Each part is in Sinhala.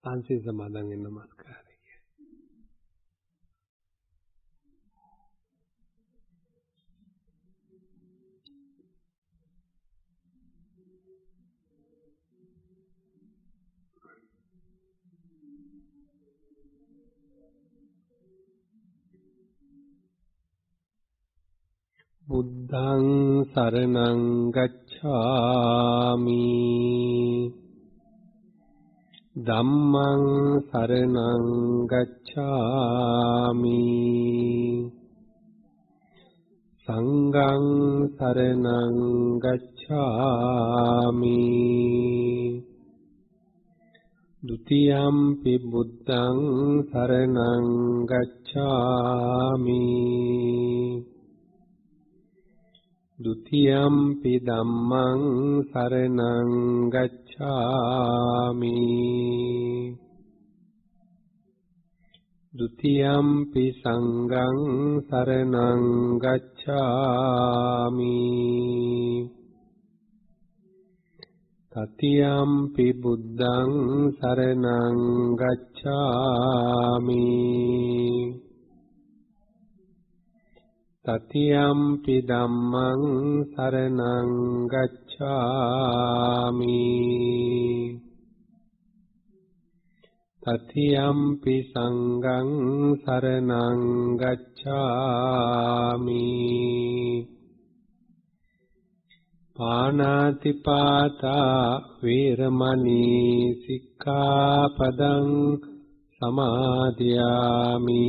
आंसी समाधान नमस्कार। बुद्धं शरणं गच्छामि धम्मं शरणं गच्छामि संघं शरणं गच्छामि द्वितीयंपि बुद्धं शरणं गच्छामि द्वितीयंपि धम्मं शरणं गच्छामि द्वितीयंपि संघं शरणं गच्छामि तृतीयंपि बुद्धं शरणं गच्छामि तृतीयंपि धम्मं शरणं गच्छामि तृतीयंपि संघं शरणं गच्छामि पानातिपाता वीरमणि सिक्खापदं समादयामि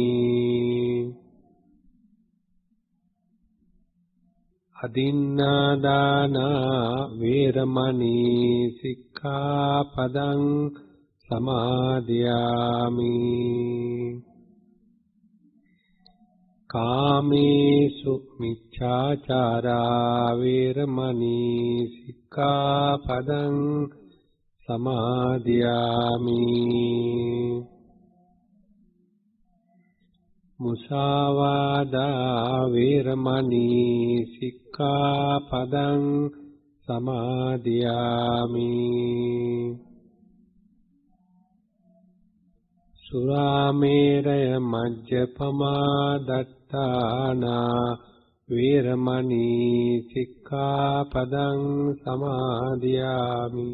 अदिन्नादाना वीरमणि सिक्खापदं समादयामि कामेषु मिच्छाचारा वीरमणि सिक्खापदं समादयामि मुसावादा वीरमणि सिक्खापदं समादयामि सुरामेरय मज्जपमा दत्ताना वीरमणि सिक्खापदं समादयामि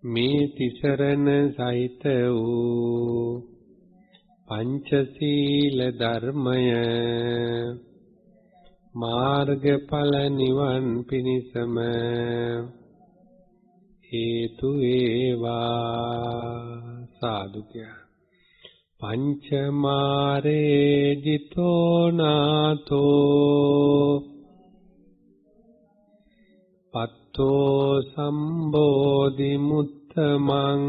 මේ තිසරණ සහිත වූ පංචශීල ධර්මය මාර්ගඵල නිවන් පිණිසම හේතු වේවා සාදුකය පංචමාරේ ජිතෝ නාතෝ පත්තෝ සම්බෝධි මුත්තමං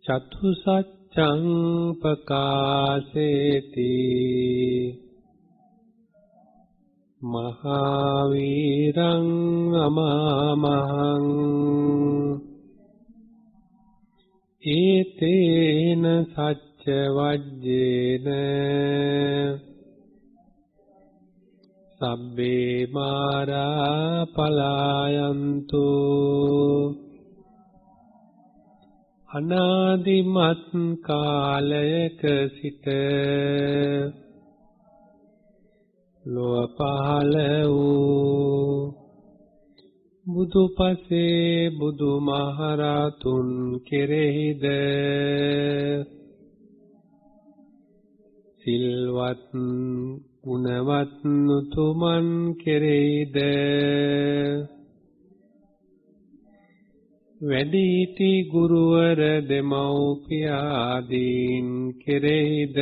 චතුසච්ඡං පකාසේති මහාවීරං අමාමහං ඒතේන සච්ච වජ්ජේන සබ්බේ මාරා පලායන්තු අනාදිමත් කාලයක සිට ලොව පහළ වූ බුදුපසේ බුදුමහරතුන් කෙරෙහිද සිල්වත් ගුණවත් උතුමන් කෙරෙහිද වැඩිහිටි ගුරුවර දෙමව්පියාදීන් කෙරෙහිද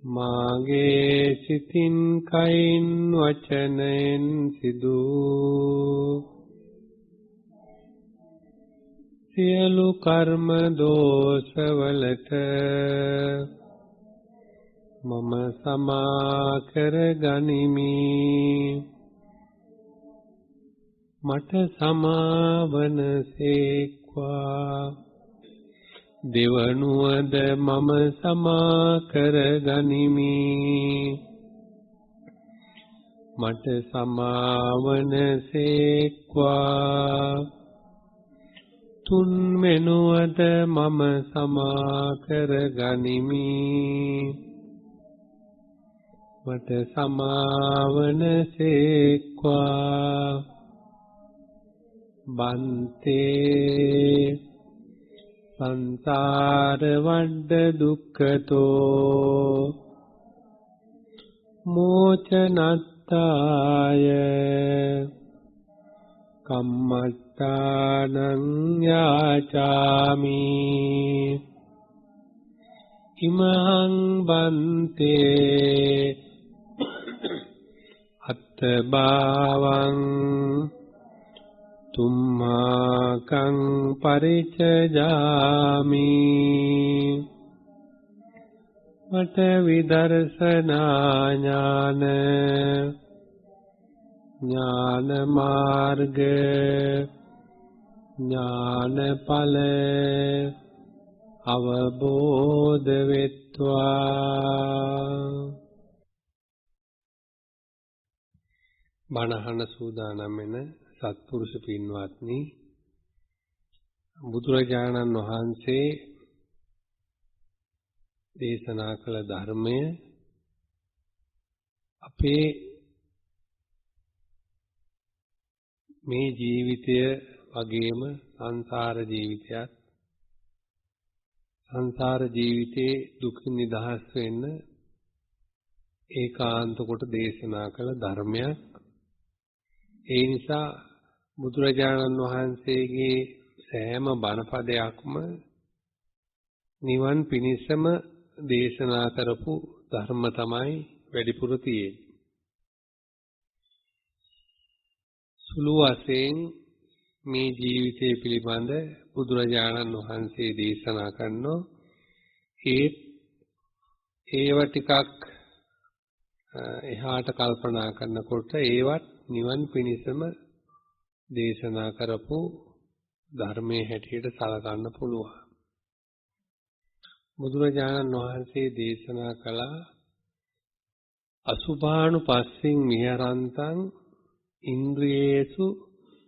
මාගේ සිතින් කයින් වචනයෙන් සිදු සියලු කර්ම දෝෂවලට මම සමා කර ගනිමි මට සමාවන සේක්වා දෙවනුවද මම සමා කර ගනිමි මට සමාවන සේක්වා තුන්වෙනුවද මම සමා කර ගනිමි මට සමාවන සේක්වා බන්තේ සංසාර වඩ දුක්ඛතෝ මෝචනත්තාය කම්මත්තානං යාචාමි ඉමහං බන්තේ අත්තභාවං තුම්මාකං පරිචජාමි මට විදර්ශනා ඥාන ඥාන මාර්ග ඥානඵල අවබෝධ වෙත්වා බණහන සූදානම් වෙන සත්පුරුෂ පින්වත්නි බුදුරජාණන් වහන්සේ දේශනා කළ ධර්මය අපේ මේ ජීවිතය වගේම සංසාර ජීවිතයත් සංසාර ජීවිතේ දුකින් නිදහස් වෙන්න ඒකාන්ත කොට දේශනා කළ ධර්මයක් ඒ නිසා බුදුරජාණන් වහන්සේගේ සෑම බණපදයක්ම නිවන් පිණිසම දේශනා කරපු ධර්ම තමයි වැඩිපුර තියෙන්නේ. සුළු වශයෙන් මේ ජීවිතය පිළිබඳ බුදුරජාණන් වහන්සේ දේශනා කරනෝ ඒව ටිකක් එහාට කල්පනා කරනකොට ඒවත් නිවන් පිණිසම දේශනා කරපු ධර්මයේ හැටියට සලකන්න පුළුවන්. බුදුරජාණන් වහන්සේ දේශනා කළ අසුභානුපස්සින් විහරන්තං ඉන්ද්‍රියේසු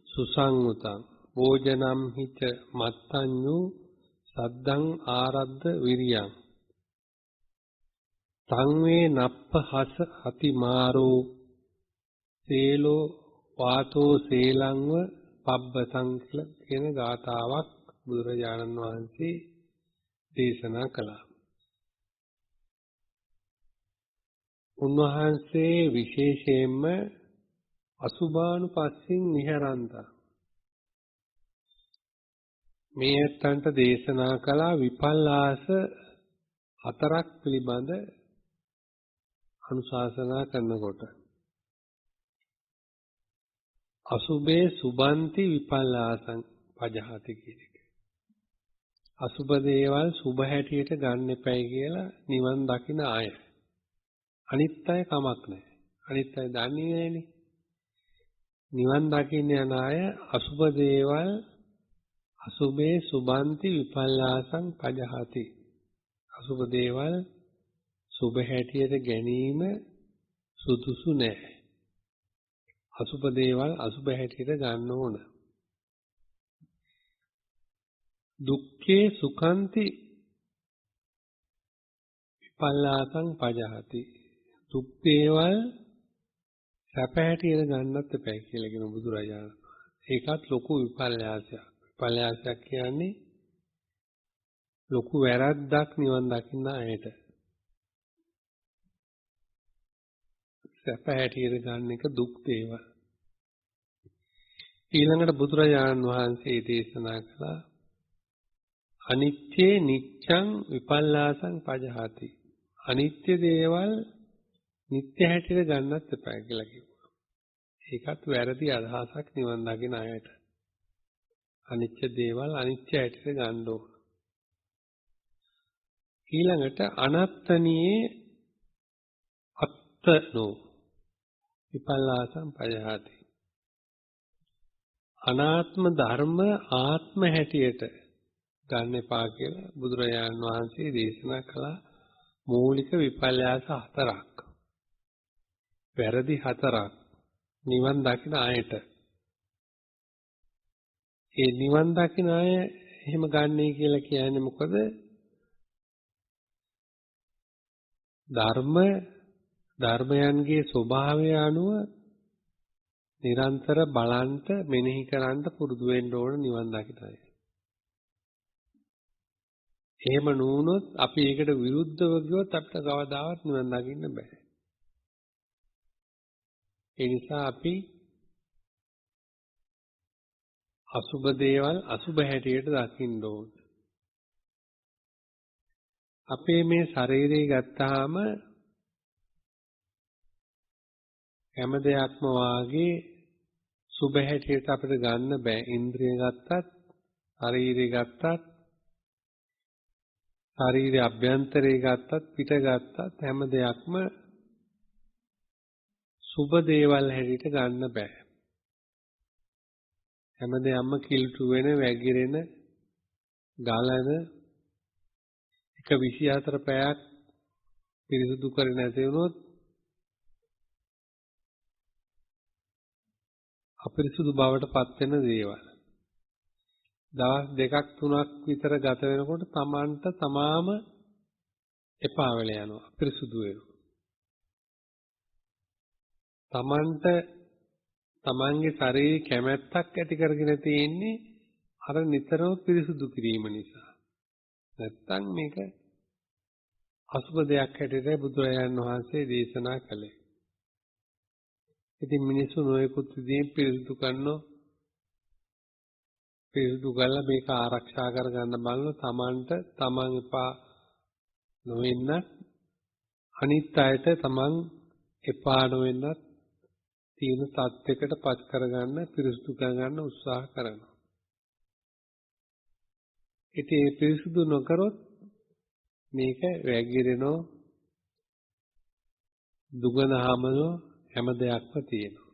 සුසංගතං භෝජනම් හිච මත්තඤ්ඤු සද්දං ආරද්ධ විරියං සංවේ නප්පහස අතිමාරෝ සේලෝ වාතෝ සේලංව පබ්බතං කියන ගාථාවක් බුදුරජාණන් වහන්සේ දේශනා කළා. උන්වහන්සේ විශේෂයෙන්ම අසුභානුපස්සින් විහරන්තා මේ ඇත්තන්ට දේශනා කළා විපල්ලාස හතරක් පිළිබඳ අනුශාසනා කරනකොට අසුභේ සුබන්ති විපල්ලාසං පජහති කියන එක. අසුභ දේවල් සුභ හැටියට ගන්න එපයි කියලා නිවන් දකින අය. අනිත් අය කමක් නැහැ. අනිත් අය දන්නේ නැහැනේ. නිවන් දකින්න යන අය අසුභ දේවල් අසුභේ සුබන්ති විපල්ලාසං පජහති. අසුභ දේවල් සුභ හැටියට ගැනීම සුදුසු නැහැ. අසුභ දේවල් අසුභ හැටියට ගන්න ඕන. දුක්ඛේ සුඛන්ති විපල්ලාසං පජහති. දුක් දේවල් සැප හැටියට ගන්නත් එපා කියලා කියන බුදුරජාණන්. ඒකත් ලොකු විපල්ලාසයක්. විපල්ලාසයක් කියන්නේ ලොකු වැරද්දක් නිවන් දකින්න අයට. සැප හැටියට ගන්න එක දුක් දේවල්. ඊළඟට බුදුරජාණන් වහන්සේ දේශනා කළා අනිත්‍යේ නිච්ඡං විපල්ලාසං පජහති. අනිත්‍ය දේවල් නිත්‍ය හැටියට ගන්නත් එපා කියලා කිව්වා. ඒකත් වැරදි අදහසක් නිවන් දකින අයට. අනිත්‍ය දේවල් අනිත්‍ය හැටියට ගන්න ඕන. ඊළඟට අනත්තනියේ අත්තනෝ විපල්ලාසං පජහති. අනාත්ම ධර්ම ආත්ම හැටියට ගන්න එපා කියලා බුදුරජාණන් වහන්සේ දේශනා කළ මූලික විපල්ලාස හතරක්. වැරදි හතරක් නිවන් දකින අයට. ඒ නිවන් දකින අය එහෙම ගන්නයි කියලා කියන්නේ මොකද? ධර්මයන්ගේ ස්වභාවය අනුව නිරන්තර බලන්ට මෙනෙහි කරන්න පුරුදු වෙන්න ඕන නිවන් දකින අය. එහෙම නුනොත් අපි ඒකට විරුද්ධව ගියොත් අපිට කවදාවත් නිවන් දකින්න බෑ. ඒ නිසා අපි අසුබ දේවල් අසුබ හැටියට දකින්න ඕන. අපේ මේ ශරීරය ගත්තාම හැම දෙයක්ම වාගේ සුබ හැටියට අපිට ගන්න බෑ. ඉන්ද්‍රිය ගත්තත්, ශරීරය ගත්තත්, ශරීරය අභ්‍යන්තරය ගත්තත්, පිට ගත්තත් හැම දෙයක්ම සුබ දේවල් හැටියට ගන්න බෑ. හැම දෙයක්ම කිලුටු වෙන, වැగిරෙන, ගලන එක 24 පැයක් පිරිසුදු කර නැති වුණොත් අපිරිසුදු බවට පත් වෙන දේවල්. දවස් 2ක් 3ක් විතර ගත වෙනකොට Tamanට තමාම එපා වෙලා යනවා. අපිරිසුදු වෙනවා. Tamanට Tamanගේ ශරීරයේ කැමැත්තක් ඇති කරගෙන තියෙන්නේ අර නිතරම පිරිසුදු කිරීම නිසා. නැත්තම් මේක අසුබ දෙයක් හැටියට බුදුරජාණන් වහන්සේ දේශනා කළේ. ඉතින් මිනිස්සු නොයෙකුත් විදිහින් පිරිසුදු කරනවා. පිරිසුදු කරලා මේක ආරක්ෂා කරගන්න බලන තමන්ට තමන් එපා නොවෙන්න අනිත් අයට තමන් එපා නොවෙන්න තියෙන තත්යකට පත් කරගන්න පිරිසුදු කරගන්න උත්සාහ කරනවා. ඉතින් මේ පිරිසුදු නොකරොත් මේක වැగిරෙනවා දුගනහමනෝ හැම දෙයක්ම තියෙනවා.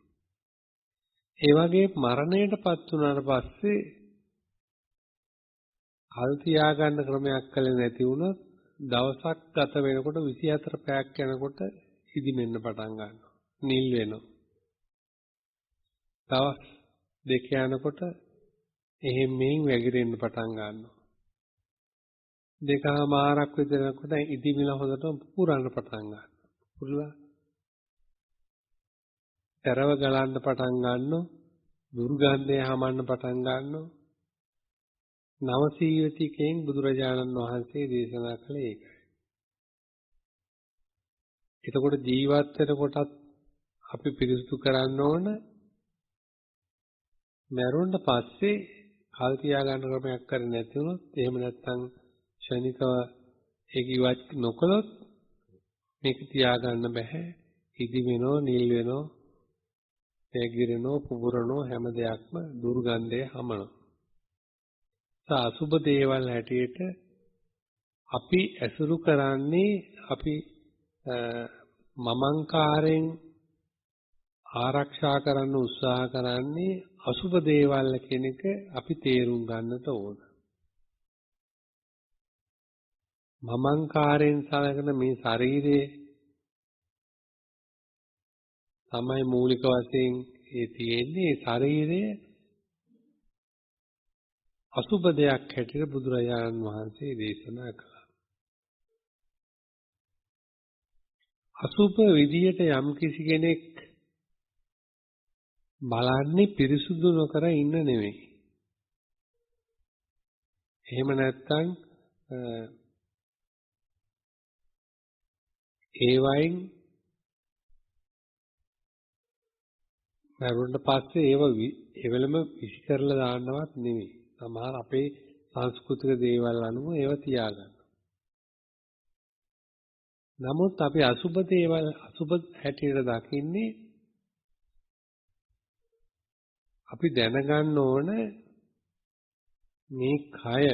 ඒ වගේ මරණයටපත් වුණාට පස්සේ කල් තියාගන්න ක්‍රමයක් කළේ නැති වුණොත් දවසක් ගත වෙනකොට 24 පැයක් යනකොට ඉදිමෙන්න පටන් ගන්නවා. නිල් වෙනවා. දවස් දෙක යනකොට එහෙම මෙයින් වැగిරෙන්න පටන් ගන්නවා. දෙකමාරක් විතර යනකොට ඉදිමිලා හොඳටම පුරන්න පටන් ගන්නවා. පුරලා තරව ගලන්න පටන් ගන්නවා. දුර්ගන්ධය හමන්න පටන් ගන්නවා. නවසීවතිකෙන් බුදුරජාණන් වහන්සේ දේශනා කළේ ඒකයි. එතකොට ජීවත් වෙනකොටත් අපි පිරිසුදු කරන්න ඕන. මරුණට පස්සේ කල් තියා ගන්න ක්‍රමයක් කරන්නේ නැති වුණොත් එහෙම නැත්නම් ශනිකව ඒක ඉවත් නොකළොත් මේක තියා ගන්න බෑ. ඉදි වෙනෝ, නිල් වෙනෝ, වැగిරෙනෝ, පුපුරනෝ හැම දෙයක්ම දුර්ගන්ධය හමනවා. අසුබ දේවල් හැටියට අපි ඇසුරු කරන්නේ අපි මමංකාරයෙන් ආරක්ෂා කරන්න උත්සාහ කරන්නේ අසුබ දේවල් කෙනෙක් අපි තේරුම් ගන්නට ඕන. මමංකාරයෙන් සලකන මේ ශරීරයේ තමයි මූලික වශයෙන් ඒ තියෙන්නේ. ශරීරයේ අසුබ දෙයක් හැටියට බුදුරජාණන් වහන්සේ දේශනා කළා. අසුබ විදියට යම් කිසි කෙනෙක් බලන්නේ පිරිසුදු නොකර ඉන්න නෙවෙයි. එහෙම නැත්නම් ඒ වයින් මරුණට පස්සේ ඒවලම විසි කරලා දාන්නවත් නෙවෙයි. සමහර අපේ සංස්කෘතික දේවල් අනුව ඒව තියාගන්න. නමුත් අපි අසුබ දේවල් අසුබ හැටියට දකින්නේ අපි දැනගන්න ඕන මේ කය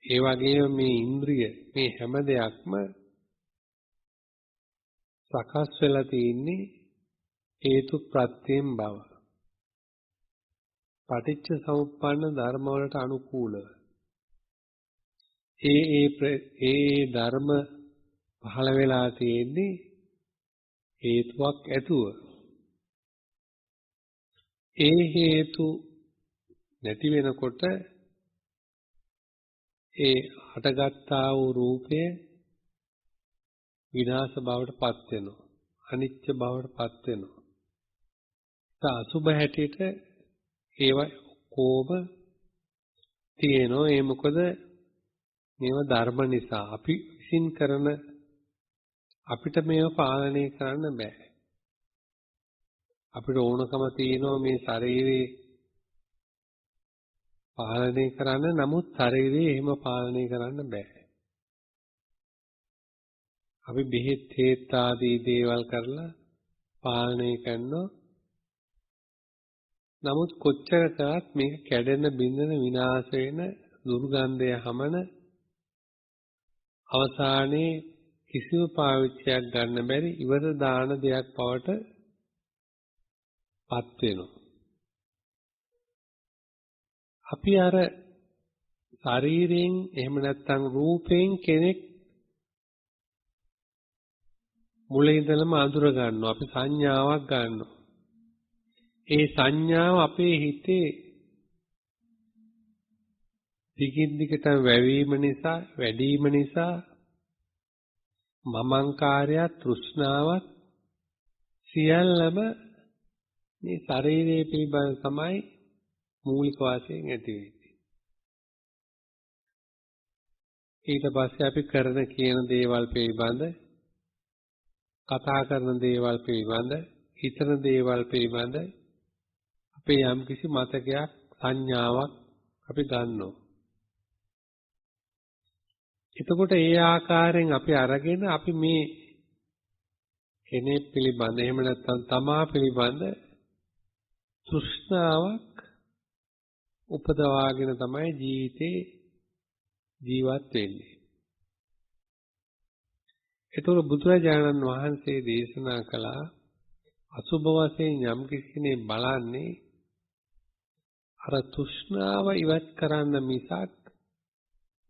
ඒ වගේම මේ ඉන්ද්‍රිය මේ හැම දෙයක්ම සකස් වෙලා තියෙන්නේ හේතු ප්‍රත්‍යයෙන් බව. පටිච්ච සමුප්පන්න ධර්ම වලට අනුකූලව ඒ ධර්ම පහළ වෙලා තියෙන්නේ හේතුවක් ඇතුව. ඒ හේතු නැති වෙනකොට ඒ හටගත්තා වූ රූපය විනාශ බවට පත් වෙනවා. අනිත්‍ය බවට පත් වෙනවා. අසුභ හැටියට ඒව කොහොම තියෙනවා. ඒ මොකද මේව ධර්ම නිසා අපි විසින් කරන අපිට මේව පාලනය කරන්න බෑ. අපිට ඕනකම තියෙනවා මේ ශරීරේ පාලනය කරන්න. නමුත් ශරීරේ එහෙම පාලනය කරන්න බෑ. අපි බෙහෙත් හේත් ආදී දේවල් කරලා පාලනය කරනවා. නමුත් කොච්චර කරත් මේක කැඩෙන බිඳෙන විනාශ වෙන දුර්ගන්ධය හමන අවසානයේ කිසිම පාවිච්චියක් ගන්න බැරි ඉවර දාන දෙයක් බවට පත් වෙනවා. අපි අර ශරීරයෙන් එහෙම නැත්නම් රූපයෙන් කෙනෙක් මුලින් ඉඳලම අඳුර ගන්නවා. අපි සංඥාවක් ගන්නවා. ඒ සංඥාව අපේ හිතේ දිගින් දිගටම වැවීම නිසා, වැඩිම නිසා මමංකාරය, තෘෂ්ණාවත් සියල්ලම මේ ශරීරයේ පිළිබඳ තමයි මූලික වශයෙන් ඇති වෙන්නේ. ඊට පස්සේ අපි කරන කියන දේවල් පිළිබඳ, කතා කරන දේවල් පිළිබඳ, හිතන දේවල් පිළිබඳ අපේ යම්කිසි මතකයක්, සංඥාවක් අපි ගන්නවා. එතකොට ඒ ආකාරයෙන් අපි අරගෙන අපි මේ කෙනෙක් පිළිබඳ එහෙම නැත්නම් තමා පිළිබඳ තෘෂ්ණාවක් උපදවාගෙන තමයි ජීවිතේ ජීවත් වෙන්නේ. ඒතකොට බුදුරජාණන් වහන්සේ දේශනා කළා අසුභ වශයෙන් යම් කෙනෙක් බලන්නේ අර තෘෂ්ණාව ඉවත් කරන්න මිසක්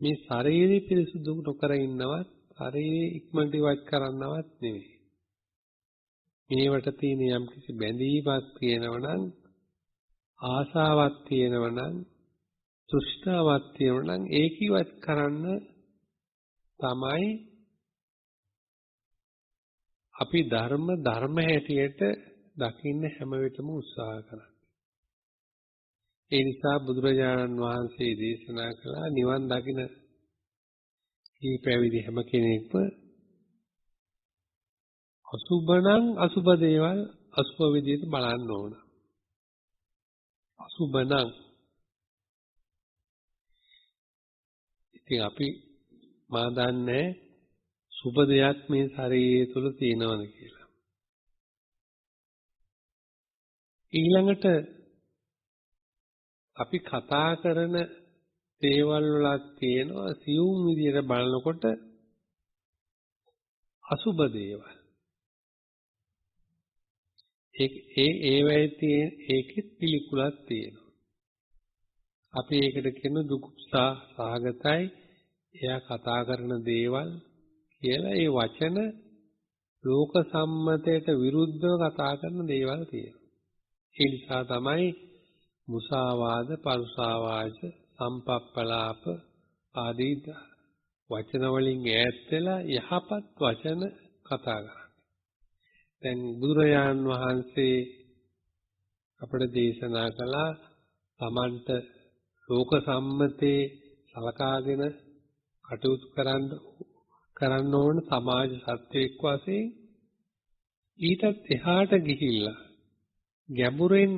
මේ ශරීරය පිරිසුදු නොකර ඉන්නවත් ශරීරය ඉක්මනට ඉවත් කරන්නවත් නෙවෙයි. මේවට තියෙන යම් කිසි බැඳීමක් තියෙනවා නම් ආසාවක් තියෙනවා නම් තෘෂ්ණාවක් තියෙනවා නම් ඒක ඉවත් කරන්න තමයි අපි ධර්ම හැටියට දකින්න හැම වෙලෙම උත්සාහ කරන්නේ. ඒ නිසා බුදුරජාණන් වහන්සේ දේශනා කළා නිවන් දකින මේ පැවිදි හැම කෙනෙක්ම අසුබණං අසුබ දේවල් අසුබ විදිහට බලන්න ඕන. අසුබණං ඉතින් අපි මා දන්නේ සුබ දෙයක් මේ ශරීරය තුල තියෙනවද කියලා. ඊළඟට අපි කතා කරන දේවල් වල තියෙනවා සියුම් විදියට බලනකොට අසුබ දේවල්. ඒවැයි තියෙන ඒකෙත් පිළිකුලක් තියෙනවා. අපි ඒකට කියන දුක්සා සහගතයි එයා කතා කරන දේවල් කියලා ඒ වචන ලෝක සම්මතයට විරුද්ධව කතා කරන දේවල් තියෙනවා. ඒ නිසා තමයි මුසාවාද, පරුසාවාච, සම්පප්පලාප ආදී වචන වලින් ඈත් වෙලා යහපත් වචන කතා කරන්නේ. දැන් බුදුරජාන් වහන්සේ අපට දේශනා කළා තමන්ට ලෝක සම්මතේ සලකාගෙන කටයුතු කරන්න ඕන සමාජ සත්වයක් වශයෙන් ඊටත් එහාට ගිහිල්ලා ගැඹුරෙන්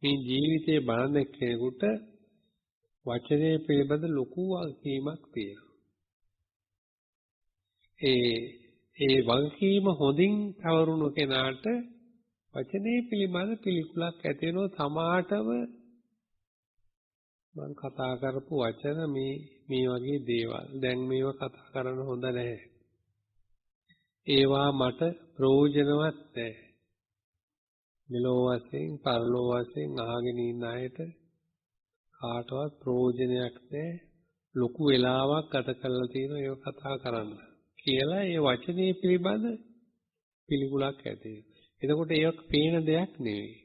මේ ජීවිතේ බලන කෙනෙකුට වචනේ පිළිබඳ ලොකු වගකීමක් තියෙනවා. ඒ වගකීම හොඳින් තවරුණු කෙනාට වචනේ පිළිබඳ පිළිකුලක් ඇති වෙනවා. තමාටම මම කතා කරපු වචන මේ වගේ දේවල් දැන් මේව කතා කරන්න හොඳ නැහැ. ඒවා මට ප්‍රයෝජනවත් නැහැ. මෙලෝ වශයෙන් පරලෝ වශයෙන් අහගෙන ඉන්න අයට කාටවත් ප්‍රයෝජනයක් නැහැ. ලොකු වෙලාවක් ගත කරලා තියෙනවා ඒක කතා කරන්න කියලා ඒ වචනේ පිළිබඳ පිළිකුලක් ඇති වෙනවා. එතකොට ඒක පේන දෙයක් නෙවෙයි.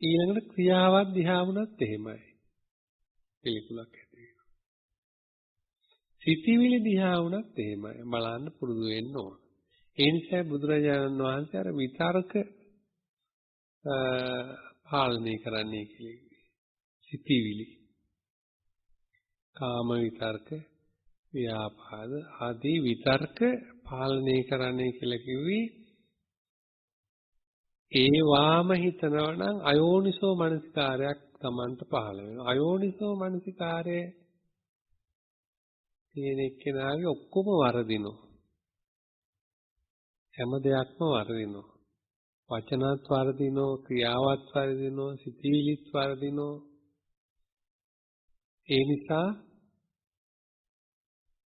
ඊළඟට ක්‍රියාවක් දිහා වුණත් එහෙමයි. පිළිකුලක් ඇති වෙනවා. සිතිවිලි දිහා වුණත් එහෙමයි. බලන්න පුරුදු වෙන්න ඕන. ඒ නිසා බුදුරජාණන් වහන්සේ අර විතර්ක පාලනය කරන්නේ කියලා. සිතිවිලි. කාම විතර්ක, ව්‍යාපාද ආදී විතර්ක පාලනය කරන්නේ කියලා කිව්වි. ඒ වාම හිතනවා නම් අයෝනිසෝ මනසිකාරයක් Tamanට පහළ වෙනවා. අයෝනිසෝ මනසිකාරය තියෙන එක්කෙනාගේ ඔක්කොම වරදිනවා. හැම දෙයක්ම වරදිනවා. වචනත් වරදිනවා, ක්‍රියාවත් වරදිනවා, සිතවිලිත් වරදිනවා. ඒ නිසා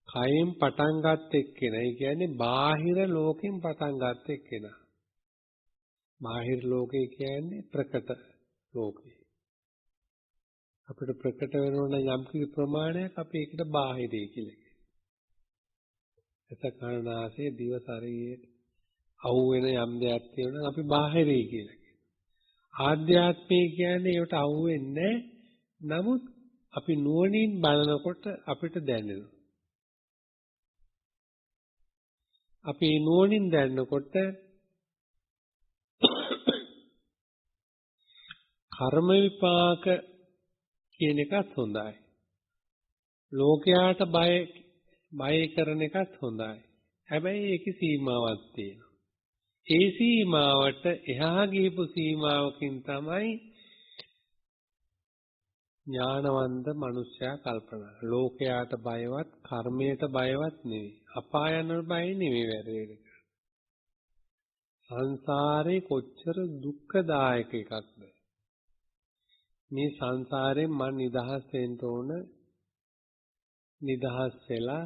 කයෙන් පටන් ගන්න එක්කෙනා, ඒ කියන්නේ බාහිර ලෝකෙන් පටන් ගන්න එක්කෙනා. බාහිර ලෝකය කියන්නේ ප්‍රකට ලෝකය. අපිට ප්‍රකට වෙනවන යම් කිසි ප්‍රමාණයක් අපි ඒකට බාහිරයි කියලා කියනවා. එතකනාසේ දිව ශරීරයේ අහුවෙන යම් දෙයක් තියෙනවා අපි බාහිරයි කියලා කියනවා. ආධ්‍යාත්මය කියන්නේ ඒකට අහුවෙන්නේ නමුත් අපි නුවණින් බලනකොට අපිට දැනෙනවා. අපි නුවණින් දැනනකොට කර්ම විපාක කියන එකත් හොඳයි. ලෝකයාට බය කරන එකත් හොඳයි. හැබැයි ඒකේ සීමාවක් තියෙනවා. ඒ සීමාවට එහා ගියපු සීමාවකින් තමයි ඥානවන්ත මිනිසයා කල්පනා. ලෝකයාට බයවත්, කර්මයට බයවත් නෙවෙයි. අපායනට බය නෙවෙයි වැඩේට. සංසාරේ කොච්චර දුක්ඛදායක එකක්ද? මේ සංසාරයෙන් මම නිදහස් වෙන්න ඕන. නිදහස් වෙලා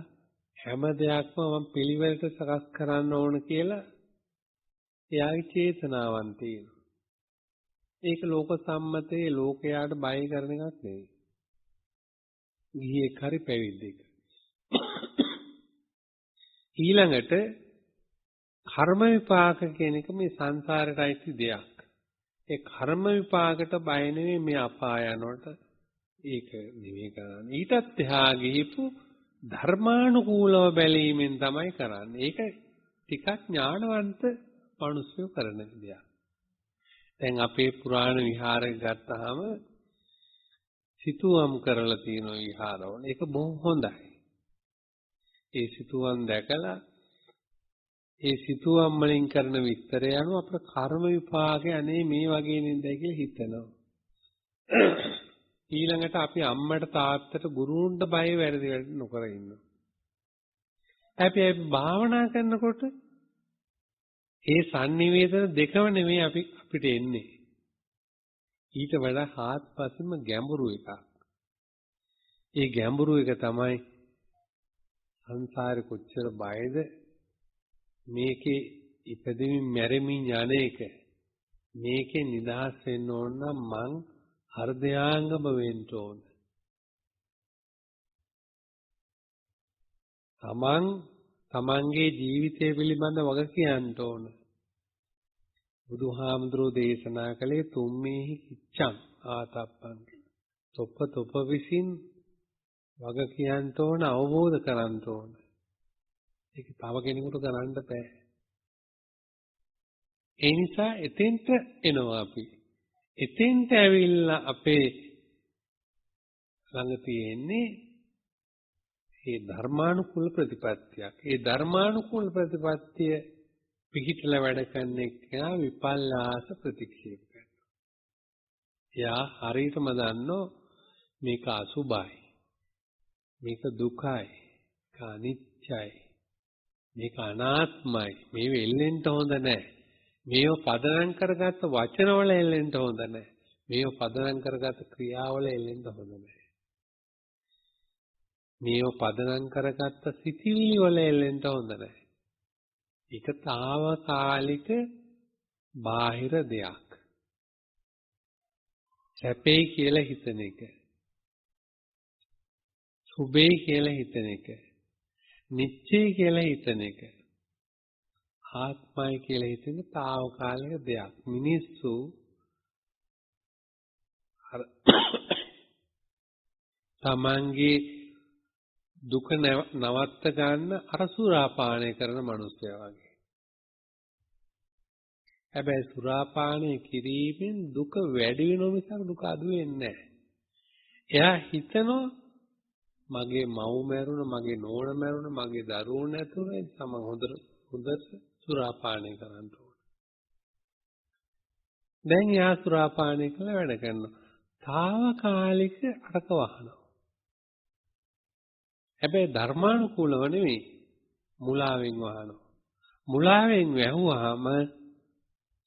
හැම දෙයක්ම මම පිළිවෙලට සකස් කරන්න ඕන කියලා එයාගේ චේතනාවන් තියෙනවා. ඒක ලෝක සම්මතයේ ලෝකයාට බය කරන එකක් නෙවෙයි. ගිහියෙක් හරි පැවිද්දෙක්. ඊළඟට කර්ම විපාක කියන එක මේ සංසාරයට අයිති දෙයක්. ඒ කර්ම විපාකට බය නෙවෙයි මේ අපාය යනකොට ඒක නෙවෙයි කරන්නේ. ඊටත් එහා ගිහිපු ධර්මානුකූලව බැලීමෙන් තමයි කරන්නේ. ඒක ටිකක් ඥානවන්ත මිනිස්සු කරන දෙයක්. දැන් අපේ පුරාණ විහාරයක් ගත්තාම සිතුවම් කරලා තියෙන විහාරවල ඒක බොහොම හොඳයි. ඒ සිතුවම් දැකලා ඒ සිතුවම් වලින් කරන විස්තරය අනුව අපේ කර්ම විපාකේ අනේ මේ වගේ නේද කියලා හිතනවා. ඊළඟට අපි අම්මට තාත්තට ගුරුන්ට බය වැඩි නොකර ඉන්නවා. හැබැයි භාවනා කරනකොට ඒ sannivedana දෙකම නෙමෙයි අපිට එන්නේ. ඊට වඩා හාත්පසින්ම ගැඹුරු එකක්. ඒ ගැඹුරු එක තමයි සංසාරේ කොච්චර බයද මේකේ ඉපදෙමින් මැරෙමින් යන එක. මේකේ නිදහස් වෙන්න ඕන නම් මං හෘදයාංගම වෙන්න ඕන. තමන්ගේ ජීවිතය පිළිබඳ වග කියන්න ඕන. බුදුහාමුදුරෝ දේශනා කළේ තුම්මේහි කිච්ඡං ආතප්පං. තොප විසින් වග කියන්න ඕන, අවබෝධ කරගන්න ඕන. ඒක තව කෙනෙකුට කරන්න බෑ. ඒ නිසා එතෙන්ට එනවා අපි. එතෙන්ට ඇවිල්ලා අපේ ළඟ තියෙන්නේ ඒ ධර්මානුකූල ප්‍රතිපත්තියක්. ඒ ධර්මානුකූල ප්‍රතිපත්තිය පිහිටලා වැඩ කරන එක්කා විපල්ලාස ප්‍රතික්ෂේප කරනවා. එයා හරියටම දන්නෝ මේක අසුභයි. මේක දුකයි. මේක අනිත්‍යයි. මේක අනාත්මයි. මේ වෙල්ලෙන්න හොඳ නැහැ. මේව පදනම් කරගත්ත වචනවල එල්ලෙන්න හොඳ නැහැ. මේව පදනම් කරගත්ත ක්‍රියාවල එල්ලෙන්න හොඳ නැහැ. මේව පදනම් කරගත්ත සිතිවිලි වල එල්ලෙන්න හොඳ නැහැ. ඒක తాවකාලික බාහිර දෙයක්. සැපේ කියලා හිතන එක. සුභේ කියලා හිතන එක. නිත්‍යයි කියලා හිතන එක. ආත්මයි කියලා හිතන తాවකාලික දෙයක්. මිනිස්සු අර තමන්ගේ දුක නවත්ත ගන්න අර සුරාපානය කරන මිනිස්සයා වගේ. හැබැයි සුරාපානය කිරීමෙන් දුක වැඩි වෙනව මිසක් දුක අඩු වෙන්නේ නැහැ. එයා හිතනවා මගේ මව් මැරුණ, මගේ නෝන මැරුණ, මගේ දරුවෝ නැතුනේ තමයි හොඳට සුරාපානය කරන්න ඕන. දැන් එයා සුරාපානය කළා වැඩ කරනවා. తాවකාලික අරක වහනවා. හැබැයි ධර්මානුකූලව නෙවෙයි මුලාවෙන් වහනවා. මුලාවෙන් වැහුවාම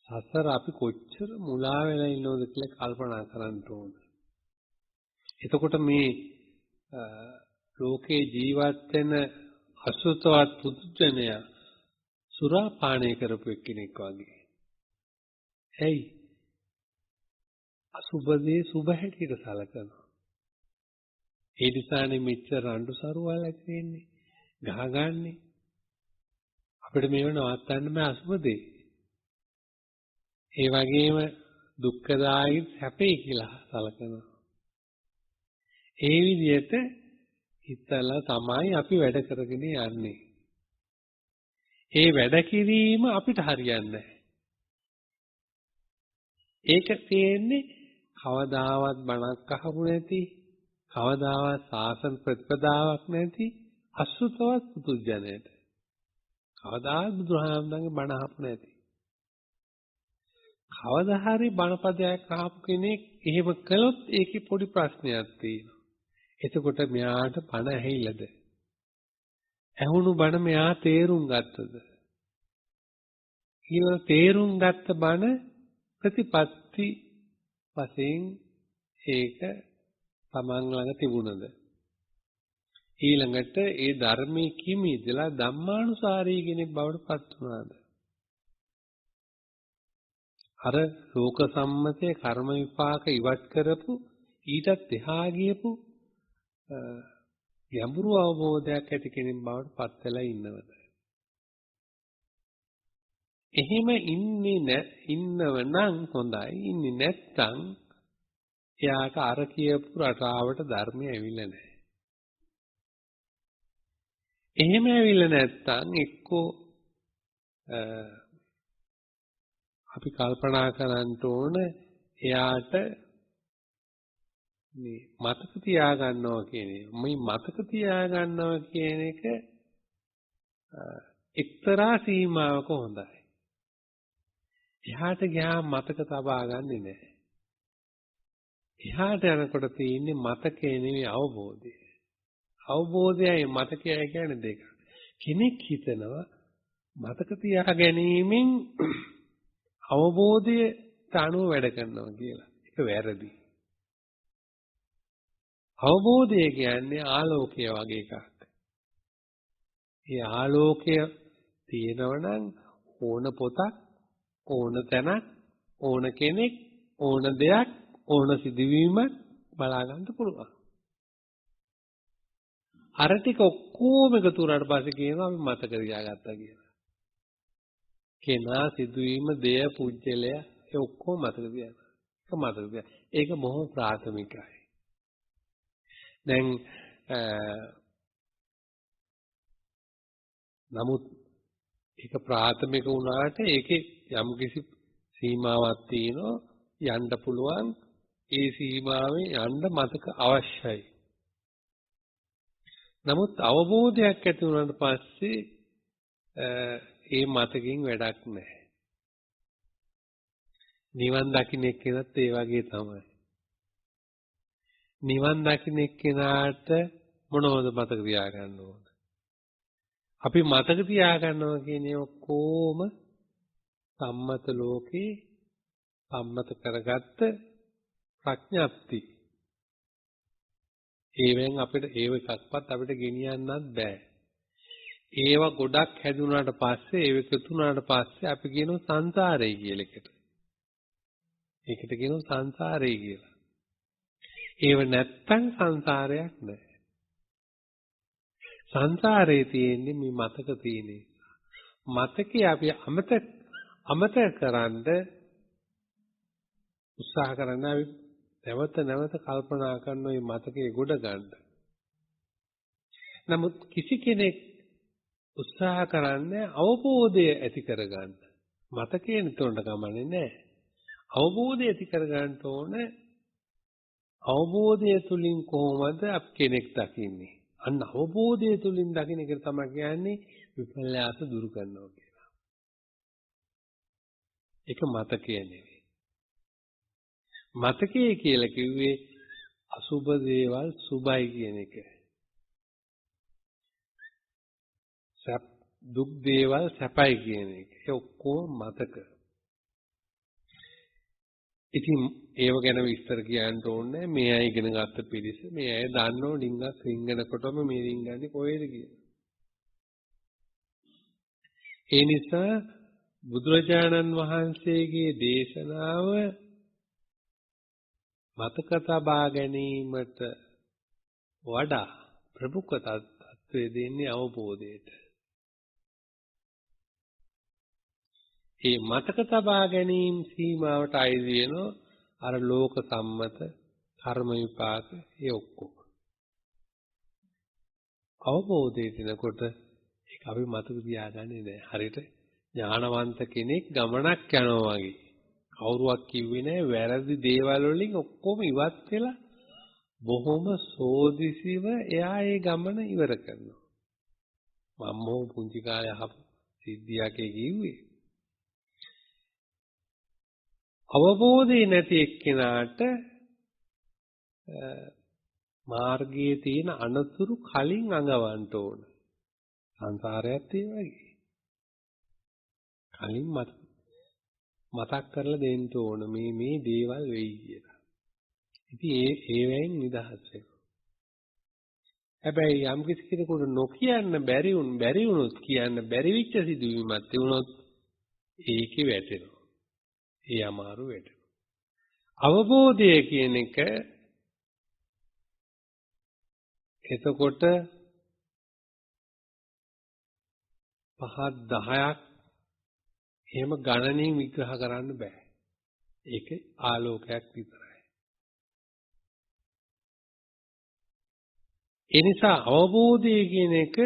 සසර අපි කොච්චර මුලා වෙලා ඉන්නවද කියලා කල්පනා කරන්න ඕන. එතකොට මේ ලෝකේ ජීවත් වෙන අසුතවත් පුදුජනයා සුරාපානය කරපු එක්කෙනෙක් වගේ. ඇයි? අසුබදී සුබ හැටියට සලකනවා. ඒ නිසානේ මෙච්චර රණ්ඩු සරුවල් ඇති වෙන්නේ. ගහගන්නේ. අපිට මේව නවත්තන්න බෑ අසුබදී. ඒ වගේම දුක්ඛදායී සැපේ කියලා සලකනවා. ඒ විදිහට හිතලා තමයි අපි වැඩ කරගෙන යන්නේ. ඒ වැඩ කිරීම අපිට හරියන්නේ නැහැ. ඒක තියෙන්නේ කවදාවත් බණක් අහපු නැති, කවදාවත් සාසන ප්‍රතිපදාවක් නැති අසුතවත් පුදුජනයට. කවදාවත් බුදුහාමුදුරන්ගේ බණ අහපු නැති. කවදා හරි බණපදයක් අහපු කෙනෙක් එහෙම කළොත් ඒකේ පොඩි ප්‍රශ්නයක් තියෙනවා. එතකොට මෙයාට බණ ඇහිලාද? ඇහුණු බණ මෙයා තේරුම් ගත්තද? ඊළඟ තේරුම් ගත්ත බණ ප්‍රතිපත්ති වශයෙන් ඒක තමන් ළඟ තිබුණද? ඊළඟට ඒ ධර්මයේ කිමිදලා ධම්මානුසාරී කෙනෙක් බවට පත් වුණාද? අර ලෝක සම්මතයේ කර්ම විපාක ඉවත් කරපු ඊටත් එහා ගියපු ගැඹුරු අවබෝධයක් ඇති කෙනෙක් බවට පත් වෙලා ඉන්නවද? එහෙම ඉන්නව නම් හොඳයි. ඉන්නේ නැත්නම් එයාට අර කියපු රටාවට ධර්මය ඇවිල්ලා නැහැ. එහෙම ඇවිල්ලා නැත්නම් එක්කෝ අපි කල්පනා කරන්න ඕන එයාට මේ මතක තියාගන්නවා කියන එක. මේ මතක තියාගන්නවා කියන එක එක්තරා සීමාවක හොඳයි. එහාට ගියාම මතක තබා ගන්නෙ නැහැ. එහාට යනකොට තියෙන්නේ මතකේ නෙවෙයි අවබෝධය. අවබෝධයයි මතකයයි කියන්නේ දෙක. කෙනෙක් හිතනවා මතක තියා ගැනීමෙන් අවබෝධයට අනුව වැඩ කරනවා කියලා. ඒක වැරදි. අවබෝධය කියන්නේ ආලෝකය වගේ එකක්. ඒ ආලෝකය තියෙනවනම් ඕන පොතක්, ඕන තැනක්, ඕන කෙනෙක්, ඕන දෙයක්, ඕන සිදුවීමක් බලා ගන්න පුළුවන්. අර ටික ඔක්කොම එකතු වුණාට පස්සේ කියනවා අපි මතක තියාගත්තා කියලා. කෙනා සිදුවීම දෙය පුජ්‍යලය ඒ ඔක්කොම මතක තියාගන්න. ඒක මතක තියාගන්න. ඒක බොහොම ප්‍රාථමිකයි. දැන් නමුත් ඒක ප්‍රාථමික වුණාට ඒකේ යම් කිසි සීමාවක් තියෙනවා. යන්න පුළුවන්. ඒ සීමාවේ යන්න මතක අවශ්‍යයි. නමුත් අවබෝධයක් ඇති වුණාට පස්සේ ඒ මතකින් වැඩක් නැහැ. නිවන් දකින්න එක්කෙනත් ඒ වගේ තමයි. නිවන් දකින්න එක්කෙනාට මොනවද මතක තියාගන්න ඕන? අපි මතක තියාගන්නවා කියන්නේ ඔක්කොම සම්මත ලෝකේ සම්මත කරගත්ත ප්‍රඥප්ති. ඒවෙන් අපිට ඒව එකක්වත් අපිට ගෙනියන්නත් බෑ. ඒව ගොඩක් හැදුනාට පස්සේ ඒව එකතුනාට පස්සේ අපි කියනවා සංසාරය කියලා එකට. ඒකට කියනවා සංසාරය කියලා. ඒව නැත්තම් සංසාරයක් නෑ. සංසාරේ තියෙන්නේ මේ මතක තියෙන්නේ. මතකේ අපි අමතක කරන්න උත්සාහ කරන අපි නැවත නැවත කල්පනා කරන ওই මතකයේ ගොඩ ගන්න. නමුත් කිසි කෙනෙක් උත්සාහ කරන්නේ අවබෝධය ඇති කරගන්න. මතකයේ නිතරම ගමන්නේ නැහැ. අවබෝධය ඇති කරගන්න ඕන. අවබෝධය තුලින් කොහොමද අපි කෙනෙක් දකින්නේ? අන්න අවබෝධය තුලින් දකින්න එක තමයි කියන්නේ විපල්යාස දුරු කරනවා කියලා. ඒක මතකය නෙවෙයි. මතකයේ කියලා කිව්වේ අසුබ දේවල් සුබයි කියන එක. දුක් දේවල් සැපයි කියන එක. ඒ ඔක්කොම මතක. ඉතින් ඒව ගැන විස්තර කියන්න ඕනේ මේ අය ඉගෙන ගත්ත පිළිස මේ අය දන්නෝ ඩිංගක් රින්ගනකොටම මේ රින්ගන්නේ කොහෙද කියලා. ඒ නිසා බුදුරජාණන් වහන්සේගේ දේශනාව මතක තබා ගැනීමට වඩා ප්‍රමුඛ තත්ත්වය දෙන්නේ අවබෝධයට. ඒ මතක තබා ගැනීම සීමාවට අයිති වෙනවා අර ලෝක සම්මත කර්ම විපාක ඒ ඔක්කොම. අවබෝධයට එනකොට ඒක අපි මතක තියාගන්නේ නැහැ. හරියට ඥානවන්ත කෙනෙක් ගමනක් යනවා වගේ. කවුරුවක් කිව්වේ නැහැ වැරදි දේවල් වලින් ඔක්කොම ඉවත් වෙලා බොහොම සෝදිසිව එයා ඒ ගමන ඉවර කරනවා. මම මොහො පුංචි කාලේ අහපු සිද්ධියක් කිව්වේ. අවබෝධය නැති එක්කෙනාට මාර්ගයේ තියෙන අනතුරු කලින් අඟවන්න ඕන. සංසාරයත් ඒ වගේ. කලින් මතක් කරලා දෙන්න ඕන මේ දේවල් වෙයි කියලා. ඉතින් ඒවෙන් නිදහස් වෙනවා. හැබැයි යම් කිසි කෙනෙකුට නොකියන්න බැරි වුණොත් කියන්න බැරි විච්ච සිදුවීමක් තිබුණොත් ඒකේ වැටෙනවා. ඒ අමාරු වැටෙනවා. අවබෝධය කියන එක එතකොට 5-10ක් එහෙම ගණනින් විග්‍රහ කරන්න බෑ. ඒක ආලෝකයක් විතරයි. ඒ නිසා අවබෝධය කියන එක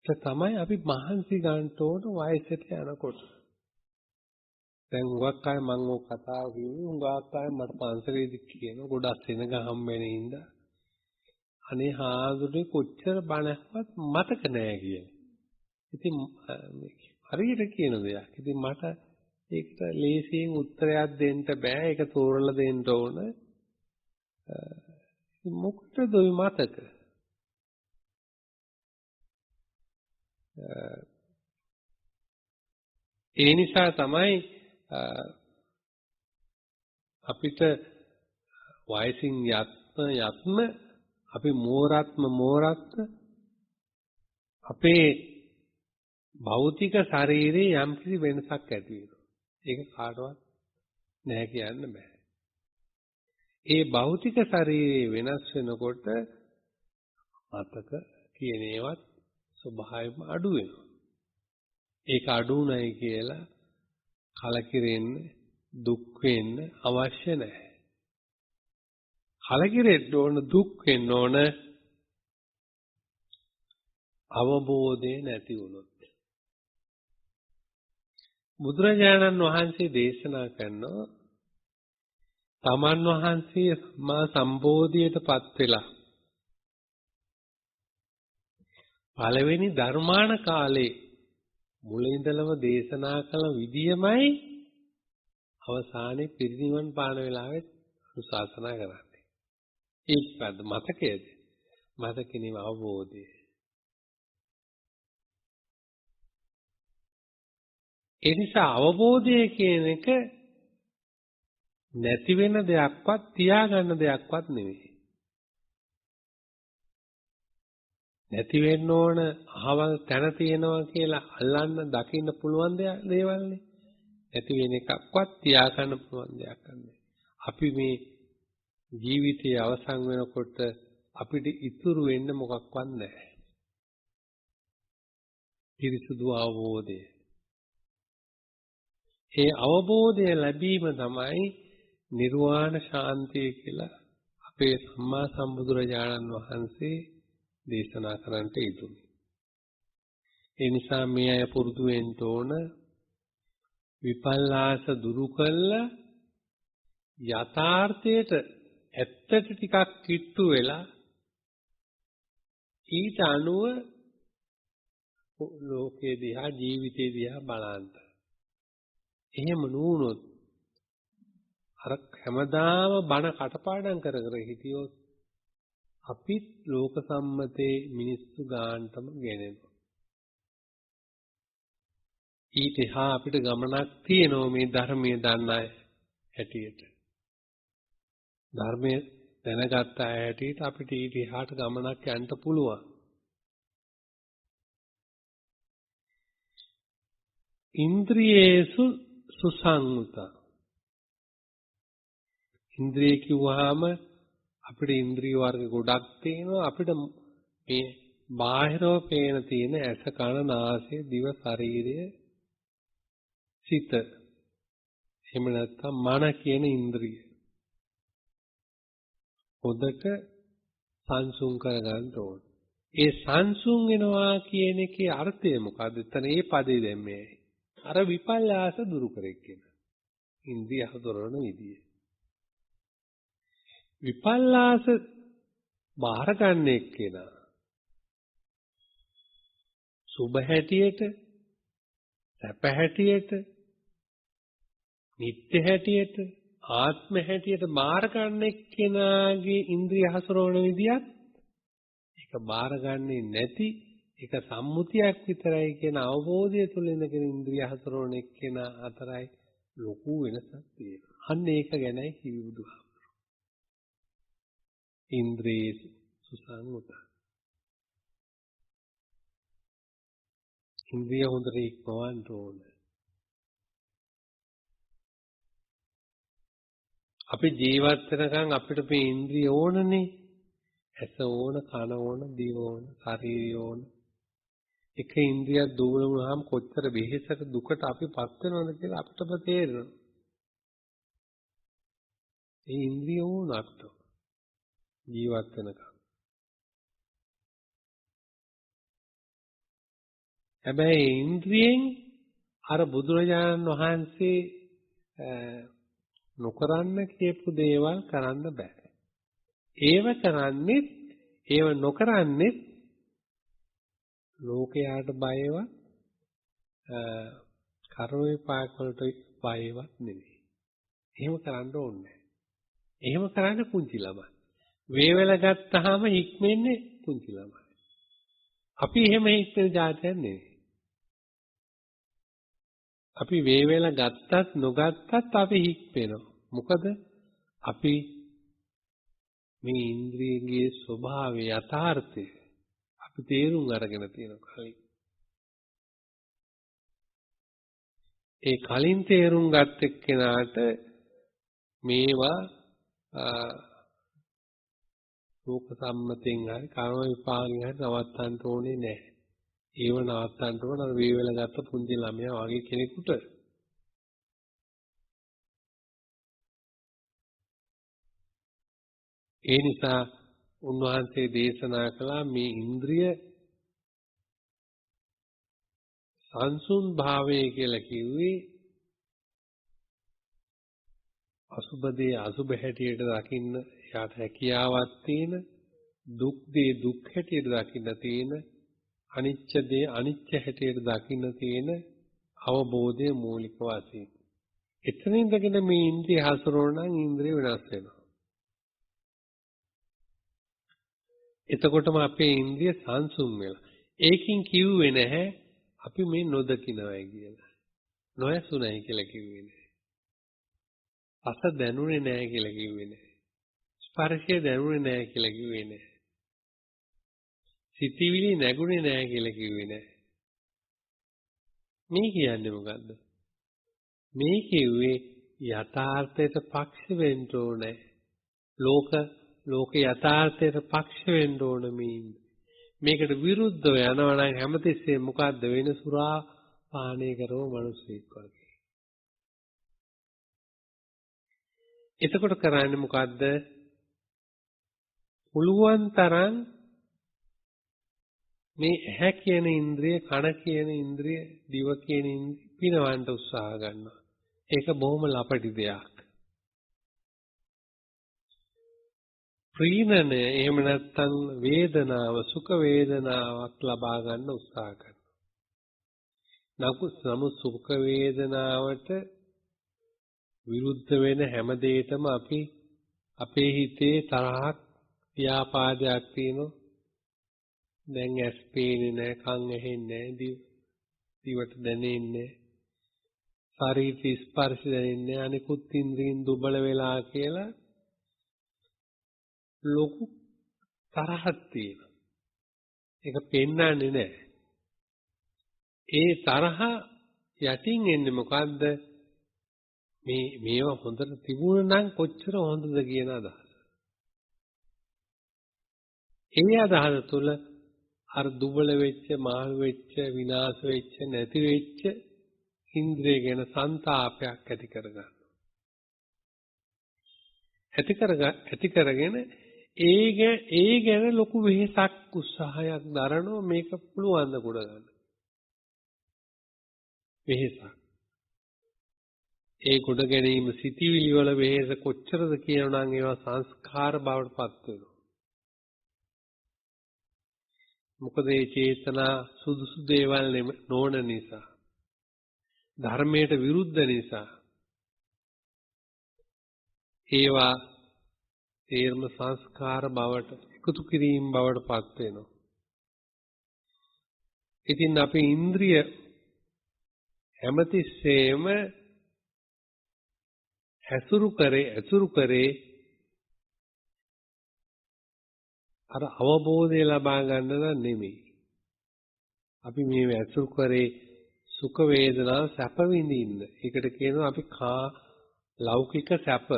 තමයි අපි මහන්සි ගන්න ඕන වයසට යනකොට. දැන් හුඟක් අය මම ඔය කතාව කිව්වේ හුඟක් අය මට පන්සලේදී කියන ගොඩක් සෙනග හම්බෙන ඉඳලා අනේ හාමුදුරනේ කොච්චර බණක්වත් මතක නෑ කියන. ඉතින් හරියට කියන දෙයක්. ඉතින් මට ඒකට ලේසියෙන් උත්තරයක් දෙන්න බෑ. ඒක තෝරලා දෙන්න ඕන. මොකටද ඔය මතක? ඒ නිසා තමයි අපිට වයසින් යත්ම අපි මෝරත්ම අපේ භෞතික ශරීරයේ යම්කිසි වෙනසක් ඇති වෙනවා. ඒක කාටවත් නැහැ කියන්න බෑ. ඒ භෞතික ශරීරයේ වෙනස් වෙනකොට මතක කියන ඒවත් ස්වභාවයෙන්ම අඩු වෙනවා. ඒක අඩු නැයි කියලා කලකිරෙන්න දුක් වෙන්න අවශ්‍ය නැහැ. කලකිරෙන්න ඕන දුක් වෙන්න ඕන අවබෝධය නැති වුණොත්. බුදුරජාණන් වහන්සේ දේශනා කරනවා තමන් වහන්සේ මා සම්බෝධියටපත් වෙලා පළවෙනි ධර්මාන කාලේ මුලින්දලම දේශනා කළ විදියමයි අවසානයේ පිරිනිවන් පාන වෙලාවෙත් අනුශාසනා කරන්නේ. ඒකද මතකයේද? මතකිනීම අවබෝධය. ඒ නිසා අවබෝධය කියන එක නැති වෙන දෙයක්වත් තියාගන්න දෙයක්වත් නෙවෙයි. නැති වෙන්න ඕන අහවල් තැන තියෙනවා කියලා අල්ලන්න දකින්න පුළුවන් දේවල්නේ. නැති වෙන එකක්වත් තියාගන්න පුළුවන් දෙයක් නෙවෙයි. අපි මේ ජීවිතයේ අවසන් වෙනකොට අපිට ඉතුරු වෙන්න මොකක්වත් නැහැ. පිරිසුදු අවබෝධය. ඒ අවබෝධය ලැබීම තමයි නිර්වාණ ශාන්තිය කියලා අපේ සම්මා සම්බුදුරජාණන් වහන්සේ දේශනා කරන්නට යෙදුනේ. ඒ නිසා මේ අය පුරුදු වෙන්න ඕන විපල්ලාස දුරු කළා යථාර්ථයට ඇත්තට ටිකක් කිට්ටු වෙලා ඊට අනුව ලෝකේ දිහා ජීවිතේ දිහා බලන්න. එහෙම නුනොත් අර හැමදාම බණ කටපාඩම් කර කර හිටියොත් අපිත් ලෝක සම්මතේ මිනිස්සු ගානටම ගෙනෙනවා. ඊට එහා අපිට ගමනක් තියෙනවා මේ ධර්මයේ දන්න අය හැටියට. ධර්මයේ දැනගත්ත අය හැටියට අපිට ඊට එහාට ගමනක් යන්න පුළුවන්. ඉන්ද්‍රියේසු සුසංගත. ඉන්ද්‍රිය කිව්වහම අපිට ඉන්ද්‍රිය වර්ග ගොඩක් තියෙනවා. අපිට මේ බාහිරව පේන තියෙන ඇස කන නාසය දිව ශරීරය සිත. එහෙම නැත්නම් මන කියන ඉන්ද්‍රිය. හොදට සංසුන් කරගන්න ඕන. ඒ සංසුන් වෙනවා කියන එකේ අර්ථය මොකද්ද? එතන මේ පදේ දැම්මේ. අර විපල්ලාස දුරු කරෙක්ගෙන. ඉන්ද්‍රිය හතරන විදිය. විපල්ලාස බාහිර ගන්න එක්කෙනා සුභ හැටියට සැප හැටියට නිත්‍ය හැටියට ආත්ම හැටියට බාහිර ගන්න එක්කෙනාගේ ඉන්ද්‍රිය හසුරවන විදියත් ඒක බාහිර ගන්නේ නැති ඒක සම්මුතියක් විතරයි කියන අවබෝධය තුළ ඉඳගෙන ඉන්ද්‍රිය හසුරවන එක්කෙනා අතරයි ලොකු වෙනසක් තියෙනවා. අන්න ඒක ගැනයි කිවි බුදුහාම. ඉන්ද්‍රිය සුසංගත. ඉන්ද්‍රිය හොඳට ඉක්මවන්න ඕන. අපි ජීවත් වෙනකන් අපිට මේ ඉන්ද්‍රිය ඕනනේ. ඇස ඕන, කන ඕන, දිව ඕන, ශරීරය ඕන. එක ඉන්ද්‍රියක් දුබල වුණාම කොච්චර වෙහෙසට දුකට අපිපත් වෙනවද කියලා අපිටම තේරෙනවා. ඒ ඉන්ද්‍රිය ඕන අපිට ජීවත් වෙනකන්. හැබැයි ඉන්ද්‍රියෙන් අර බුදුරජාණන් වහන්සේ නොකරන්න කියපු දේවල් කරන්න බෑ. ඒව කරන්නේ ඒව නොකරන්නේ ලෝකයාට බයව කර්ම විපාක වලට බයවත් නෙවෙයි. එහෙම කරන්න ඕනේ. එහෙම කරන්න පුංචි ළමයි. වේවැල ගත්තාම හික්මෙන්නේ පුංචි ළමයි. අපි එහෙම හික්මෙන જાතියක් නෙවෙයි. අපි වේවැල ගත්තත් නොගත්තත් අපි හික්මෙනවා. මොකද අපි මේ ඉන්ද්‍රියගේ ස්වභාවය යථාර්ථය අපි තේරුම් අරගෙන තියෙන කලින්. ඒ කලින් තේරුම් ගත්ත එක්කෙනාට මේවා ලෝක සම්මතෙන් හරි කර්ම විපාකෙන් හරි නවත්තන්න ඕනේ නැහැ. ඒව නවත්තන්න ඕන අර වේවැල ගත්ත පුංචි ළමයා වගේ කෙනෙකුට. ඒ නිසා උන්වහන්සේ දේශනා කළා මේ ඉන්ද්‍රිය සංසුන් භාවය කියලා කිව්වේ අසුබදී අසුබ හැටියට දකින්න යාට හැකියාවක් තියෙන දුක් දේ දුක් හැටියට දකින්න තියෙන අනිච්ච දේ අනිච්ච හැටියට දකින්න තියෙන අවබෝධය මූලික වශයෙන්. එතන ඉඳගෙන මේ ඉන්ද්‍රිය හසුරවන නම් ඉන්ද්‍රිය වෙනස් වෙනවා. එතකොටම අපේ ඉන්ද්‍රිය සංසුන් වෙලා. ඒකින් කිව්වේ නැහැ අපි මේ නොදකින්නයි කියලා. නොයසුණයි කියලා කිව්වේ නැහැ. අස දැනුනේ නැහැ කියලා කිව්වේ නැහැ. ස්පර්ශය දැනුනේ නැහැ කියලා කිව්වේ නැහැ. සිතිවිලි නැගුණේ නැහැ කියලා කිව්වේ නැහැ. මේ කියන්නේ මොකද්ද? මේ කිව්වේ යථාර්ථයට පක්ෂ වෙන්න ඕනේ. ලෝක යථාර්ථයට පක්ෂ වෙන්න ඕන මේකට විරුද්ධව යනවා නම් හැමතිස්සෙම මොකද්ද වෙන සුරා පානය කරව මිනිස්සෙක් වගේ. එතකොට කරන්නේ මොකද්ද? පුළුවන් තරම් මේ ඇහැ කියන ඉන්ද්‍රිය, කන කියන ඉන්ද්‍රිය, දිව කියන ඉන්ද්‍රිය පිනවන්න උත්සාහ ගන්නවා. ඒක බොහොම ලපටි දෙයක්. ප්‍රීණනය එහෙම නැත්නම් වේදනාව, සුඛ වේදනාවක් ලබා ගන්න උත්සාහ කරනවා. නමුත් සුඛ වේදනාවට විරුද්ධ වෙන හැම දෙයකම අපි අපේ හිතේ තරහක්, ව්‍යාපාදයක් තියෙනවා. දැන් ඇස් පේන්නේ නැහැ, කන් ඇහෙන්නේ නැහැ, දිවට දැනෙන්නේ නැහැ, ශරීර ස්පර්ශ දැනෙන්නේ නැහැ, අනිකුත් ඉන්ද්‍රියන් දුබල වෙලා කියලා ලොකු තරහක් තියෙනවා. ඒක පෙන්වන්නේ නැහැ. ඒ තරහ යටින් එන්නේ මොකද්ද? මේවා හොඳට තිබුණා නම් කොච්චර හොඳද කියන අදහස. ඒ අදහස තුළ අර දුබල වෙච්ච, මාළු වෙච්ච, විනාශ වෙච්ච, නැති වෙච්ච ඉන්ද්‍රිය ගැන සංతాපයක් ඇති කරගන්නවා. ඇති කරගෙන ඒ ගැන ලොකු වෙහසක්, උත්සාහයක් දරනවා. මේක පුළුවන් ද කුඩ ගන්න. වෙහසක්. ඒ කුඩ ගැනීම සිටිවිලි වල වෙහස කොච්චරද කියනවා නම් ඒවා සංස්කාර බවට පත් වෙනවා. මොකද මේ චේතනා සුදුසු දේවල් නොවන නිසා, ධර්මයට විරුද්ධ නිසා ඒවා තේර්ම සංස්කාර බවට එකතු කිරීම බවට පත් වෙනවා. ඉතින් අපි ඉන්ද්‍රිය හැමතිස්සෙම ඇසුරු කරේ අර අවබෝධය ලබා ගන්න නෙමෙයි. අපි මේ ඇසුරු කරේ සුඛ වේදනා සැප විඳින්න. ඒකට කියනවා අපි ලෞකික සැප.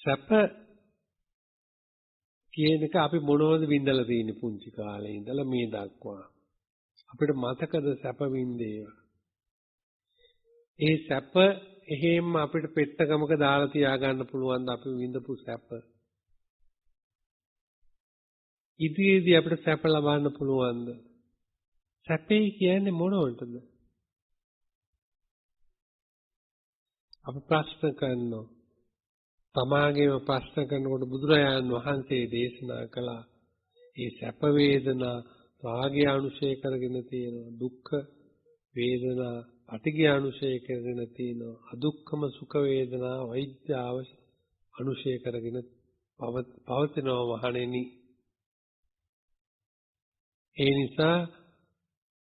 සැප කියන එක අපි මොනවද විඳලා තියෙන්නේ පුංචි කාලේ ඉඳලා මේ දක්වා. අපිට මතකද සැප විඳේවා? ඒ සැප එහෙම අපිට පෙට්ටගමක දාලා තියාගන්න පුළුවන් ද අපි විඳපු සැප? ඉදිරියේදී අපිට සැප ලබන්න පුළුවන්ද? සැපේ කියන්නේ මොනවටද? අපි ප්‍රශ්න කරනවා. තමාගේම ප්‍රශ්න කරනකොට බුදුරජාණන් වහන්සේ දේශනා කළා මේ සැප වේදනා රාගය අනුශය කරගෙන තියෙනවා, දුක්ඛ වේදනා අටිගය අනුශය කරගෙන තියෙනවා, අදුක්ඛම සුඛ වේදනා වෛද්‍යාව අනුශය කරගෙන පවතිනවා වහණෙනි. ඒ නිසා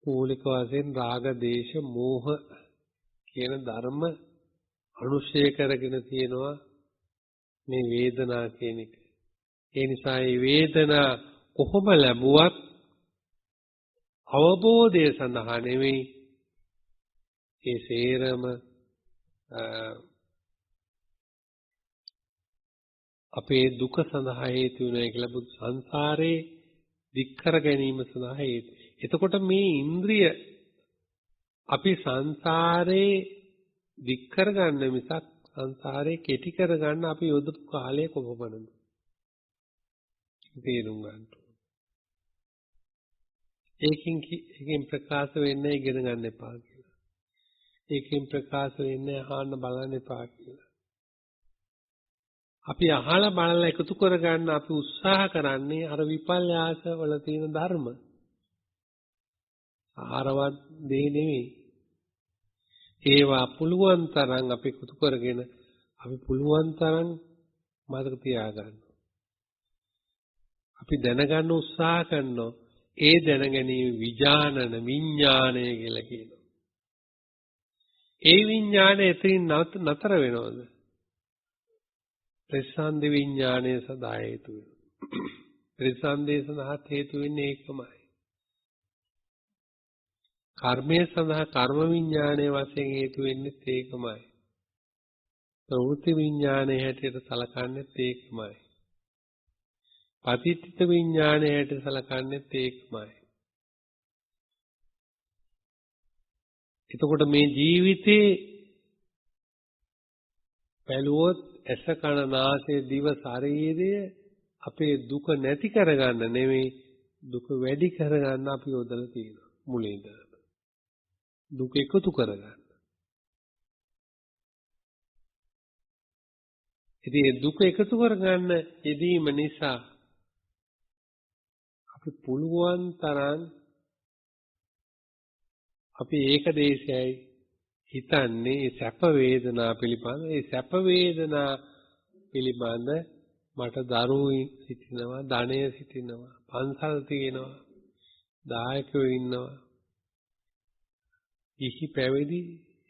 මූලික වශයෙන් රාග, දේශ, මෝහ කියන ධර්ම අනුශය කරගෙන තියෙනවා මේ වේදනා කියන එක. ඒ නිසා මේ වේදනා කොහොම ලැබුවත් අවබෝධය සඳහා නෙවෙයි, ඒ සේරම අපේ දුක සඳහා හේතු වෙනවා කියලා බුදු සංසාරේ දික් කර ගැනීම සඳහා හේතු. එතකොට මේ ඉන්ද්‍රිය අපි සංසාරේ දික් කර ගන්න මිසක් සංසාරේ කෙටි කර ගන්න අපි යොදපු කාලය කොපමණද? තේරුම් ගන්න. ඒකෙන් ප්‍රකාශ වෙන්නේ ඉගෙන ගන්න එපා කියලා. ඒකෙන් ප්‍රකාශ වෙන්නේ අහන්න බලන්න එපා කියලා. අපි අහලා බලලා එකතු කරගන්න අපි උත්සාහ කරන්නේ අර විපල්යාස වල තියෙන ධර්ම. ආරවත් දෙය නෙවෙයි. ඒවා පුළුවන් තරම් අපි එකතු කරගෙන අපි පුළුවන් තරම් මතක තියාගන්න. අපි දැනගන්න උත්සාහ කරනවා. ඒ දැනගැනීම විඥානන විඥානය කියලා කියනවා. ඒ විඥානය එතනින් නතර වෙනවද? ප්‍රසන්න විඥානය සදා හේතු වෙනවා. ප්‍රසන්නේ සඳහා හේතු වෙන්නේ ඒකමයි. කර්මය සඳහා කර්ම විඥානයේ වශයෙන් හේතු වෙන්නේ ඒකමයි. ප්‍රවෘත්ති විඥානයේ හැටියට සලකන්නේ ඒකමයි. පතිත්ථ විඥානයේ හැටියට සලකන්නේ ඒකමයි. එතකොට මේ ජීවිතේ බැලුවොත් ඇස කන නාසය දිව ශරීරය අපේ දුක නැති කරගන්න නෙමෙයි දුක වැඩි කරගන්න අපි යොදලා තියෙනවා මුලින් ඉඳලා. දුක එකතු කරගන්න. ඉතින් මේ දුක එකතු කරගන්න යෙදීම නිසා අපි පුළුවන් තරම් අපි ඒක දේශයයි හිතන්නේ සැප වේදනා පිළිබඳ ඒ සැප වේදනා පිළිබඳ මට දරුවෝ සිටිනවා ධනය සිටිනවා පන්සල් තියෙනවා දායකයෝ ඉන්නවා ඉහි පැවිදි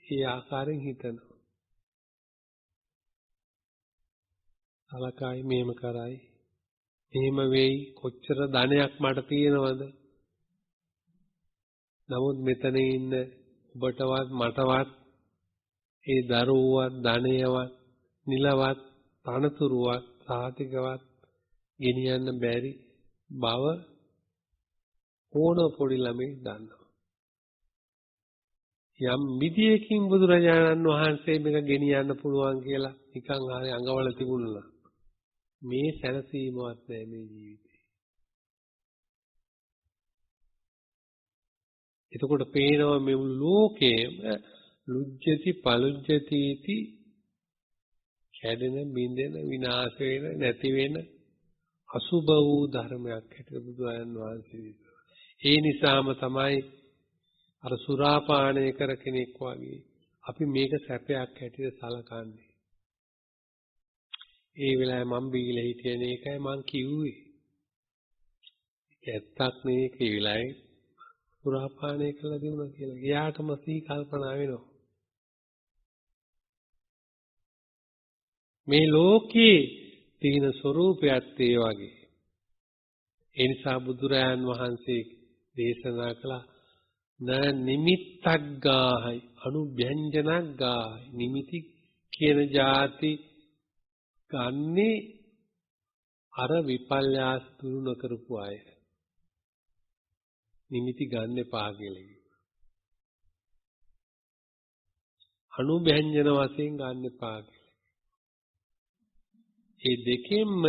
ඒ ආකාරයෙන් හිතනවා සලකයි මෙහෙම කරයි එහෙම වෙයි කොච්චර ධනයක් මට තියෙනවද නමුත් මෙතන ඉන්න ඔබටවත් මටවත් ඒ දරුවවත් ධනයවත් නිලවත් තනතුරුවත් සාතිකවත් ගෙනියන්න බැරි බව ඕන පොඩි ළමයි දන්නවා. යම් විදියකින් බුදුරජාණන් වහන්සේ මේක ගෙනියන්න පුළුවන් කියලා නිකන් ආයේ අඟවල තිබුණා. මේ සැලසීමවත් නැහැ මේ ජීවිතේ. එතකොට පේනවා මේ ලෝකේම ලුජ්ජති පලුජ්ජති इति කැඩෙන බින්දෙන විනාශ වෙන නැති වෙන අසුබ වූ ධර්මයක් හැටියට බුදුන් වහන්සේ. ඒ නිසාම තමයි අර සුරාපානය කර කෙනෙක් වගේ අපි මේක සැපයක් හැටියට සලකන්නේ. ඒ වෙලාවේ මම බීලා හිටියන එකයි මං කිව්වේ. ඒක ඇත්තක් නෙවෙයි ඒ වෙලාවේ සුරාපානය කළා දිනුනා කියලා. එයාටම සී කල්පනා වෙනවා. මේ ලෝකේ තියෙන ස්වરૂපයත් ඒ වගේ. ඒ නිසා බුදුරයන් වහන්සේ දේශනා කළා න නිමිත්තක් ගාහයි අනුභ්‍යංජනක් ගාහයි නිමිති කියන જાති ගන්නේ අර විපල්යාස දුරු නොකරපු අය. නිමිති ගන්න එපා කියලා කිව්වා. අනුභ්‍යංජන වශයෙන් ගන්න එපා කියලා. ඒ දෙකෙන්ම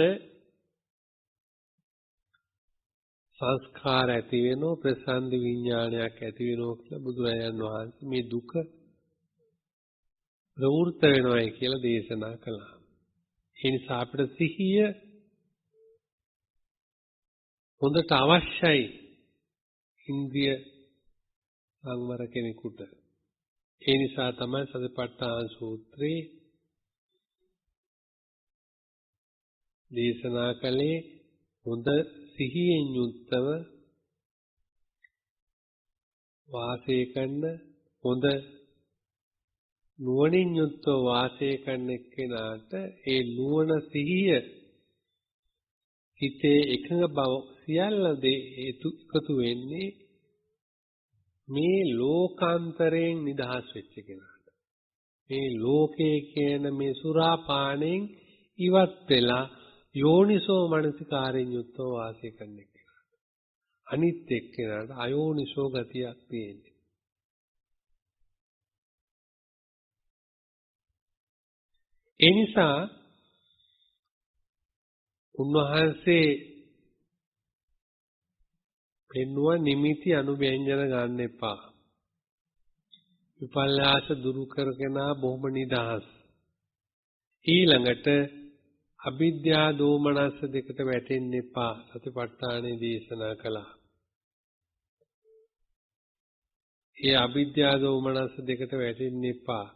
සංස්කාර ඇති වෙනෝ ප්‍රසන්න විඥානයක් ඇති වෙනෝ කියලා බුදුරජාණන් වහන්සේ මේ දුක ප්‍රවෘත්ත වෙනවායි කියලා දේශනා කළා. ඒ නිසා අපිට සිහිය හොඳට අවශ්‍යයි ඉන්ද්‍රිය සංවර කෙනෙකුට. ඒ නිසා තමයි සතිපට්ඨාන සූත්‍රයේ දේශනා කළේ හොඳ සිහියෙන් යුක්තව වාසය කරන හොඳ නුවණින් යුක්තව වාසය කරන එක්කෙනාට ඒ නුවණ සිහිය හිතේ එකඟ බව සියල්ල එකතු වෙන්නේ මේ ලෝකාන්තරයෙන් නිදහස් වෙච්ච කෙනාට. මේ ලෝකයේ කියන මේ සුරාපානයෙන් ඉවත් වෙලා යෝනිසෝ මනසිකාරයෙන් යුක්තව වාසය කරන එක්කෙනාට. අනිත් එක්කෙනාට අයෝනිසෝ ගතියක් තියෙන්නේ. ඒ නිසා උන්වහන්සේ පෙන්වුවා නිමිති අනුව්‍යංජන ගන්න එපා. විපල්යාස දුරු කරගෙන බොහොම නිදහස්. ඊළඟට අවිද්‍යා දෝමනස්ස දෙකට වැටෙන්න එපා. සතිපට්ඨානේ දේශනා කළා. ඒ අවිද්‍යා දෝමනස්ස දෙකට වැටෙන්න එපා.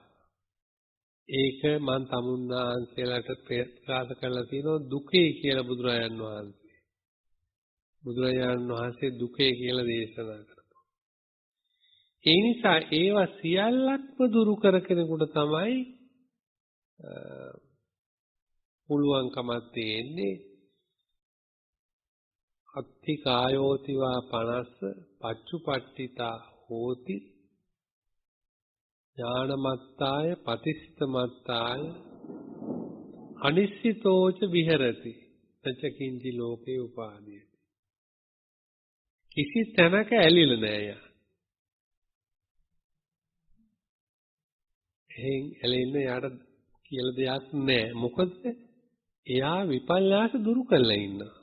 ඒක මම තමුන්නාන්සේලාට ප්‍රකාශ කරලා තියෙනවා දුකේ කියලා බුදුරජාණන් වහන්සේ. බුදුරජාණන් වහන්සේ දුකේ කියලා දේශනා කරනවා. ඒ නිසා ඒවා සියල්ලක්ම දුරු කර කෙනෙකුට තමයි පුළුවන්කමක් තියෙන්නේ. අත්ති කායෝතිවා 50 පච්චුපට්ඨිතා හෝති ඥානමත්තාය පතිස්තමත්තාය අනිශ්චිතෝච විහෙරති තචකින්චි ලෝකේ උපාදීයති. කිසි තැනක ඇලිලා නෑ යා. එහෙන් ඇලෙන්න යාට කියලා දෙයක් නැහැ. මොකද එයා විපල්ලාස දුරු කරලා ඉන්නවා.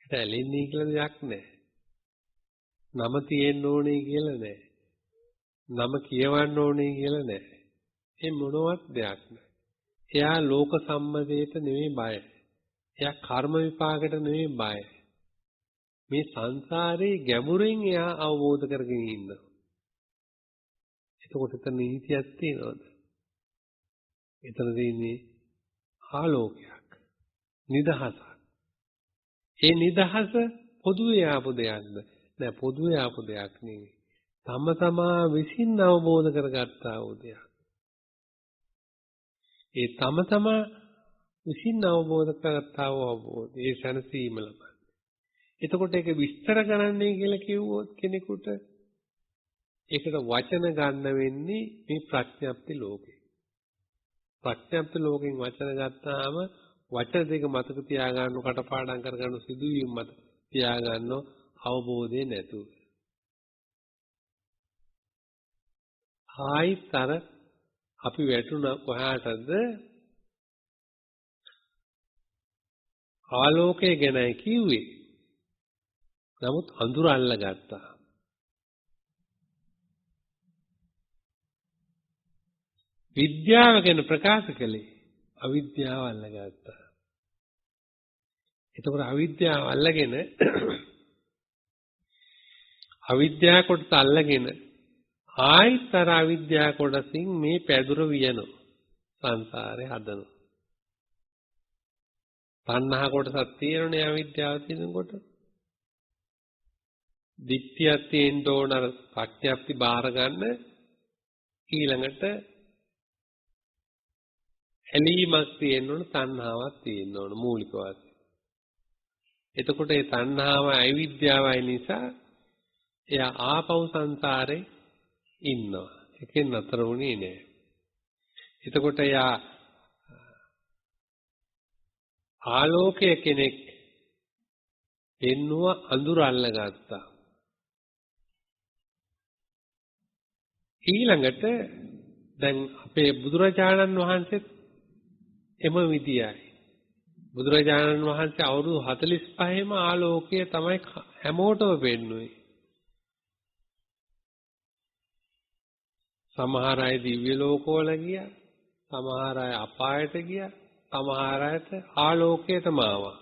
ඒට ඇලෙන්නේ කියලා දෙයක් නැහැ. නම තියෙන්න ඕනේ කියලා නැහැ. නම කියවන්න ඕනේ කියලා නැහැ. ඒ මොනවත් දෙයක් නැහැ. එයා ලෝක සම්මතයට නෙමෙයි බය. එයා කර්ම විපාකයට නෙමෙයි බය. මේ සංසාරේ ගැඹුරින් එයා අවබෝධ කරගෙන ඉන්නවා. එතකොට එතන නීතියක් තියෙනවද? එතන තියෙන්නේ ආලෝකයක්. නිදහසක්. ඒ නිදහස පොදුවේ ආපු දෙයක්ද? නෑ පොදුවේ ආපු දෙයක් නෙවෙයි. තම තමා විසින් අවබෝධ කරගත්තා වූ දෙයක්. ඒ තම තමා විසින් අවබෝධ කරගත්තා වූ අවබෝධය ඒ සැනසීම ලබන. එතකොට ඒක විස්තර කරන්නයි කියලා කිව්වොත් කෙනෙකුට ඒකට වචන ගන්න වෙන්නේ මේ ප්‍රඥප්ති ලෝකේ. ප්‍රඥප්ති ලෝකෙන් වචන ගත්තාම වචන දෙක මතක තියාගන්න කටපාඩම් කරගන්න සිදුවීම් මත තියාගන්න අවබෝධය නැතුව. ආයිතර අපි වැටුණ කොහාටද ආලෝකය ගැනයි කිව්වේ. නමුත් අඳුර අල්ලගත්තා. විද්‍යාව ගැන ප්‍රකාශ කළේ අවිද්‍යාව අල්ලගත්තා. එතකොට අවිද්‍යාව අල්ලගෙන අවිද්‍යාව කොටස අල්ලගෙන ආයිතර අවිද්‍යාව කොටසින් මේ පැදුර වියනවා. සංසාරේ හදනවා. තණ්හා කොටසක් තියෙනනේ අවිද්‍යාව තියෙනකොට. දිට්ඨියක් තියෙන්න ඕන අර ප්‍රඥප්ති බාර ගන්න ඊළඟට ඇලීමක් තියෙන්න ඕන තණ්හාවක් තියෙන්න ඕන මූලික වශයෙන්. එතකොට ඒ තණ්හාව අවිද්‍යාවයි නිසා එයා ආපහු සංසාරේ ඉන්නවා. ඒකෙන් නතර වුණේ නෑ. එතකොට එයා ආලෝකය කෙනෙක් එන්නුව අඳුර අල්ලගත්තා. ඊළඟට දැන් අපේ බුදුරජාණන් වහන්සේත් එම විදියයි. බුදුරජාණන් වහන්සේ අවුරුදු 45ෙම ආලෝකය තමයි හැමෝටම පෙන්වුවේ. සමහර අය දිව්‍ය ලෝකවල ගියා, සමහර අය අපායට ගියා, සමහර අයට ආලෝකයටම ආවා.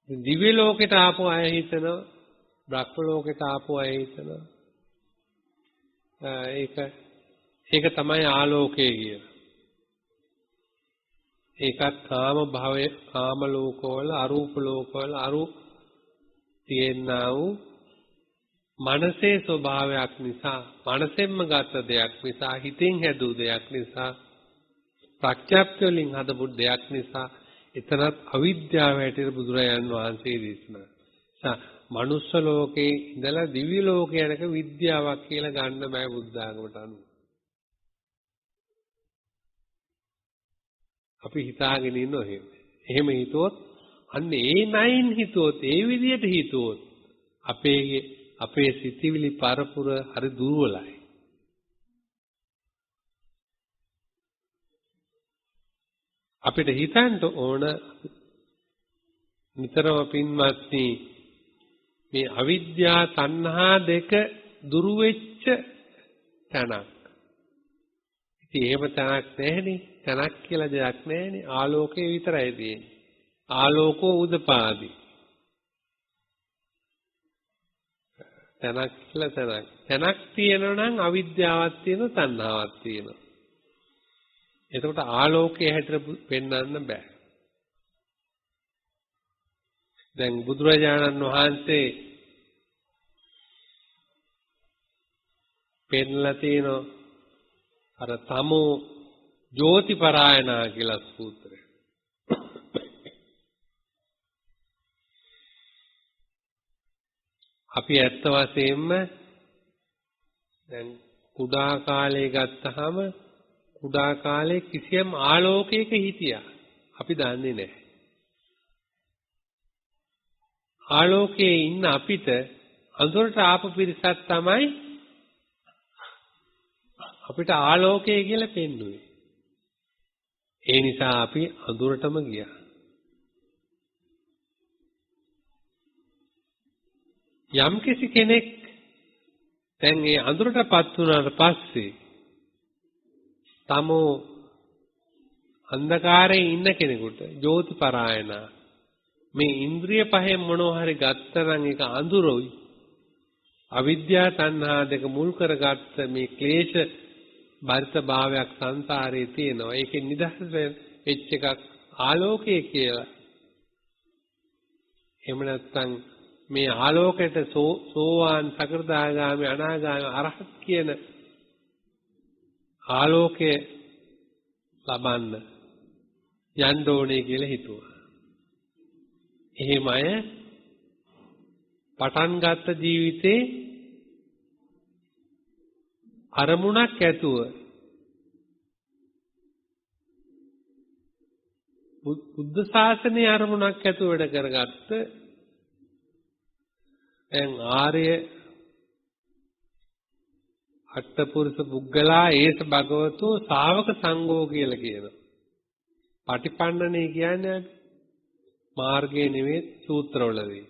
දිව්‍ය ලෝකයට ආපු අය හිතනවා, බ්‍රහ්ම ලෝකයට ආපු අය හිතනවා. ඒක තමයි ආලෝකය කියලා. ඒකත් කාම භවයේ කාම ලෝකවල අරූප ලෝකවල තියෙනා වූ මනසේ ස්වභාවයක් නිසා, මනසෙන්ම ගත දෙයක් නිසා, හිතෙන් හැදූ දෙයක් නිසා, ප්‍රඥප්ති වලින් හදපු දෙයක් නිසා එතනත් අවිද්‍යාව හැටියට බුදුරජාණන් වහන්සේ දේශනා. මනුස්ස ලෝකේ ඉඳලා දිව්‍ය ලෝකයක විද්‍යාවක් කියලා ගන්න බෑ බුද්ධ ආගමට අනුව. අපි හිතාගෙන ඉන්නෝ එහෙම. එහෙම හිතුවොත් අන්න ඒ නයින් හිතුවොත් ඒ විදිහට හිතුවොත් අපේ සිතිවිලි පරපුර හරි දුර්වලයි. අපිට හිතන්න ඕන නිතරම පින්වත්නි මේ අවිද්‍යා තණ්හා දෙක දුරු වෙච්ච තැනක්. ඉතින් එහෙම තැනක් නැහැනේ. තැනක් කියලා දෙයක් නැහැනේ. ආලෝකේ විතරයි තියෙන්නේ. ආලෝකෝ උදපාදි. තැනක් කියලා තැනක්. තැනක් තියෙනවා නම් අවිද්‍යාවක් තියෙනවා තණ්හාවක් තියෙනවා. එතකොට ආලෝකයේ හැටියට පෙන්වන්න බෑ. දැන් බුදුරජාණන් වහන්සේ පෙන්ලා තියෙන අර තමෝ ජෝතිපරායනා කියලා සූත්‍රය. අපි ඇත්ත වශයෙන්ම දැන් කුඩා කාලේ ගත්තාම කුඩා කාලේ කිසියම් ආලෝකයක හිටියා. අපි දන්නේ නැහැ. ආලෝකයේ ඉන්න අපිට අඳුරට ආපු පිරිසක් තමයි අපිට ආලෝකය කියලා පෙන්වුවේ. ඒ නිසා අපි අඳුරටම ගියා. යම්කිසි කෙනෙක් දැන් ඒ අඳුරටපත් වුණාට පස්සේ තමෝ අන්ධකාරයේ ඉන්න කෙනෙකුට ජෝතිපරායන මේ ඉන්ද්‍රිය පහෙන් මොනවා හරි ගත්තනම් ඒක අඳුරොයි. අවිද්‍යාව තණ්හා දෙක මුල් කරගත්ත මේ ක්ලේශ බරිත භාවයක් සංසාරේ තියෙනවා. ඒකෙන් නිදහස් වෙච්ච එකක් ආලෝකය කියලා. එහෙම නැත්නම් මේ ආලෝකයට සෝවාන් සකෘදාගාමි අනාගාමි අරහත් කියන ආලෝකය ලබන්න යන්න ඕනේ කියලා හිතුවා. එහෙම අය පටන් ගත්ත ජීවිතේ අරමුණක් ඇතුව බුද්ධ ශාසනයේ අරමුණක් ඇතුව වැඩ කරගත්ත දැන් ආර්ය අට්ඨපුරුෂ පුද්ගලා ඒස භගවතෝ ශාවක සංඝෝ කියලා කියනවා. පටිපන්නනේ කියන්නේ මාර්ගයේ නෙවෙයි සූත්‍රවලදී.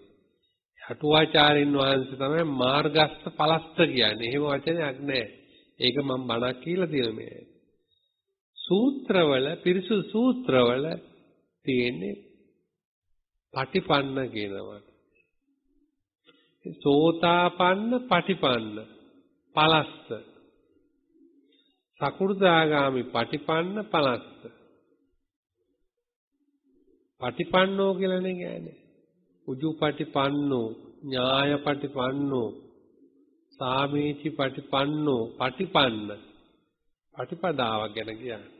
අටුවාචාරින් වහන්සේ තමයි මාර්ගස්ත පලස්ත කියන්නේ. එහෙම වචනයක් නැහැ. ඒක මම බණක් කියලා තියෙනවා මේ. සූත්‍රවල පිරිසුදු සූත්‍රවල තියෙන්නේ පටිපන්න කියනවා. සෝතාපන්න පටිපන්න පලස්ත. සකු르දාගාමි පටිපන්න පලස්ත. පටිපන්නෝ කියලානේ කියන්නේ. උජුපටිපන්නෝ ඥායපටිපන්නෝ සාමීචි පටිපන්නෝ පටිපන්න පටිපදාවක් ගැන කියන්නේ.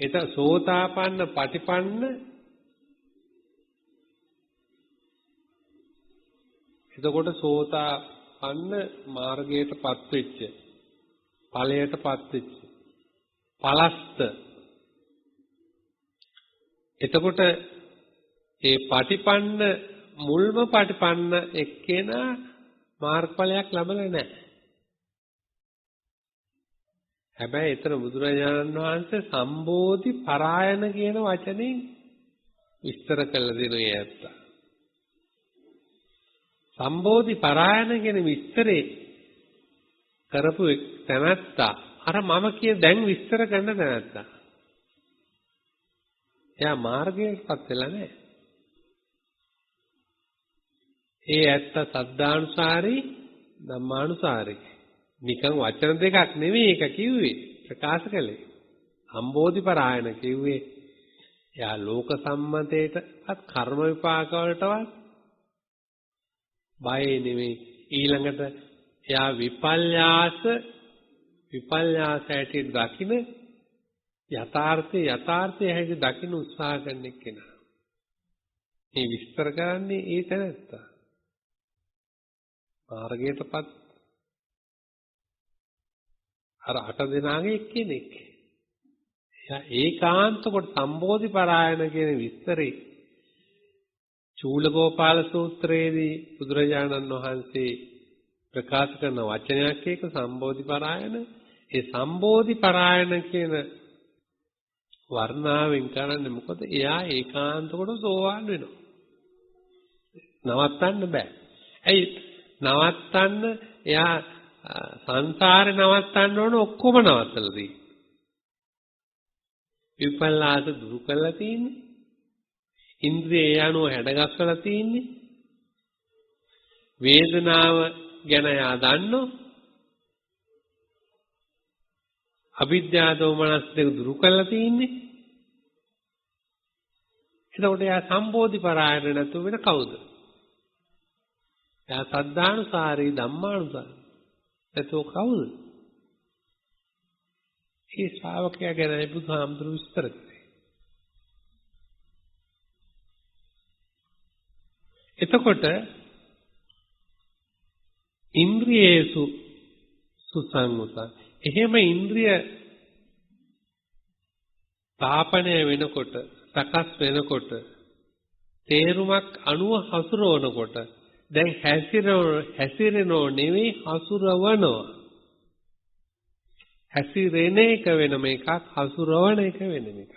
එත සෝතාපන්න පටිපන්න එතකොට සෝතාපන්න මාර්ගයටපත් වෙච්ච ඵලයටපත් වෙච්ච පලස්ත. එතකොට ඒ පටිපන්න මුල්ම පටිපන්න එක්කෙනා මාර්ගඵලයක් ලැබලා නැහැ. හැබැයි එතන බුදුරජාණන් වහන්සේ සම්බෝධි පරායන කියන වචනේ විස්තර කළ දෙනවා ඇත්ත. සම්බෝධි පරායන කියන විස්තරේ කරපු තැනැත්තා අර මම කිය දැන් විස්තර කරන තැනැත්තා. එයා මාර්ගයටපත් වෙලා නැහැ. ඒ ඇත්ත සද්ධානුසාරී ධම්මානුසාරී. නිකන් වචන දෙකක් නෙවෙයි ඒක කිව්වේ ප්‍රකාශ කළේ. සම්බෝධි පරායන කිව්වේ එයා ලෝක සම්මතයටත් කර්ම විපාක වලටවත් බය නෙවෙයි. ඊළඟට එයා විපල්යාස ඇටියට දකින්න යථාර්ථය හැටි දකින්න උත්සාහ කරන කෙනා. මේ විස්තර කරන්නේ ඒ තැනත්තා. මාර්ගයටපත් අර 8 දෙනාගේ එක්කෙනෙක්. එයා ඒකාන්ත කොට සම්බෝධි පරායන කියන විස්තරේ චූලගෝපාල සූත්‍රයේදී බුදුරජාණන් වහන්සේ ප්‍රකාශ කරන වචනයක් ඒක සම්බෝධි පරායන. ඒ සම්බෝධි පරායන කියන වර්ණාවෙන් කරන්නේ මොකද? එයා ඒකාන්ත කොට සෝවාන් වෙනවා. නවත්තන්න බෑ. ඇයි නවත්තන්න? එයා සංසාරේ නවත්තන්න ඕන ඔක්කොම නවත්තලා තියෙන්නේ. විපල්ලාස දුරු කරලා තියෙන්නේ. ඉන්ද්‍රිය යනුව හැඩගස්සලා තියෙන්නේ. වේදනාව ගැන යා දන්නෝ. අවිද්‍යාව දෝමනස් දෙක දුරු කරලා තියෙන්නේ. එතකොට එයා සම්බෝධි පරායන නැතුව වෙන කවුද? එයා සද්ධානුසාරී ධම්මානුසාරී. එතකොට කවුද? ඒ ශ්‍රාවකයා ගැන බුදුහාමුදුරු විස්තර කළේ. එතකොට ඉන්ද්‍රියේසු සුසංගත. එහෙම ඉන්ද්‍රිය තාපණය වෙනකොට, සකස් වෙනකොට, තේරුමක් අනුව හසුරවනකොට දැන් හැසිරෙනෝ නෙවෙයි හසුරවනවා. හැසිරෙන එක වෙනම එකක්, හසුරවන එක වෙනම එකක්.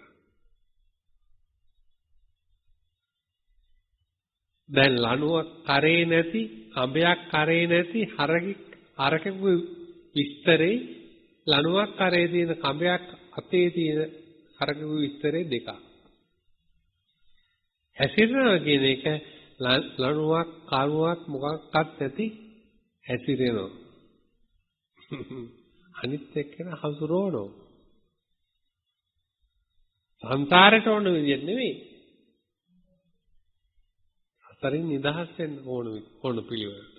දැන් ලණුවක් කරේ නැති, අඹයක් කරේ නැති හරකෙකු විස්තරේ ලණුවක් කරේ තියෙන කඹයක් අතේ තියෙන හරකෙකු විස්තරේ දෙකක්. හැසිරෙනවා කියන එක ලණුවක් කරුවක් මොකක්වත් නැති හැසිරෙනවා. අනිත් එක්කන හසුරවනවා. සංසාරයට ඕන විදියට නෙවෙයි. අතරින් නිදහස් වෙන්න ඕන පිළිවෙලට.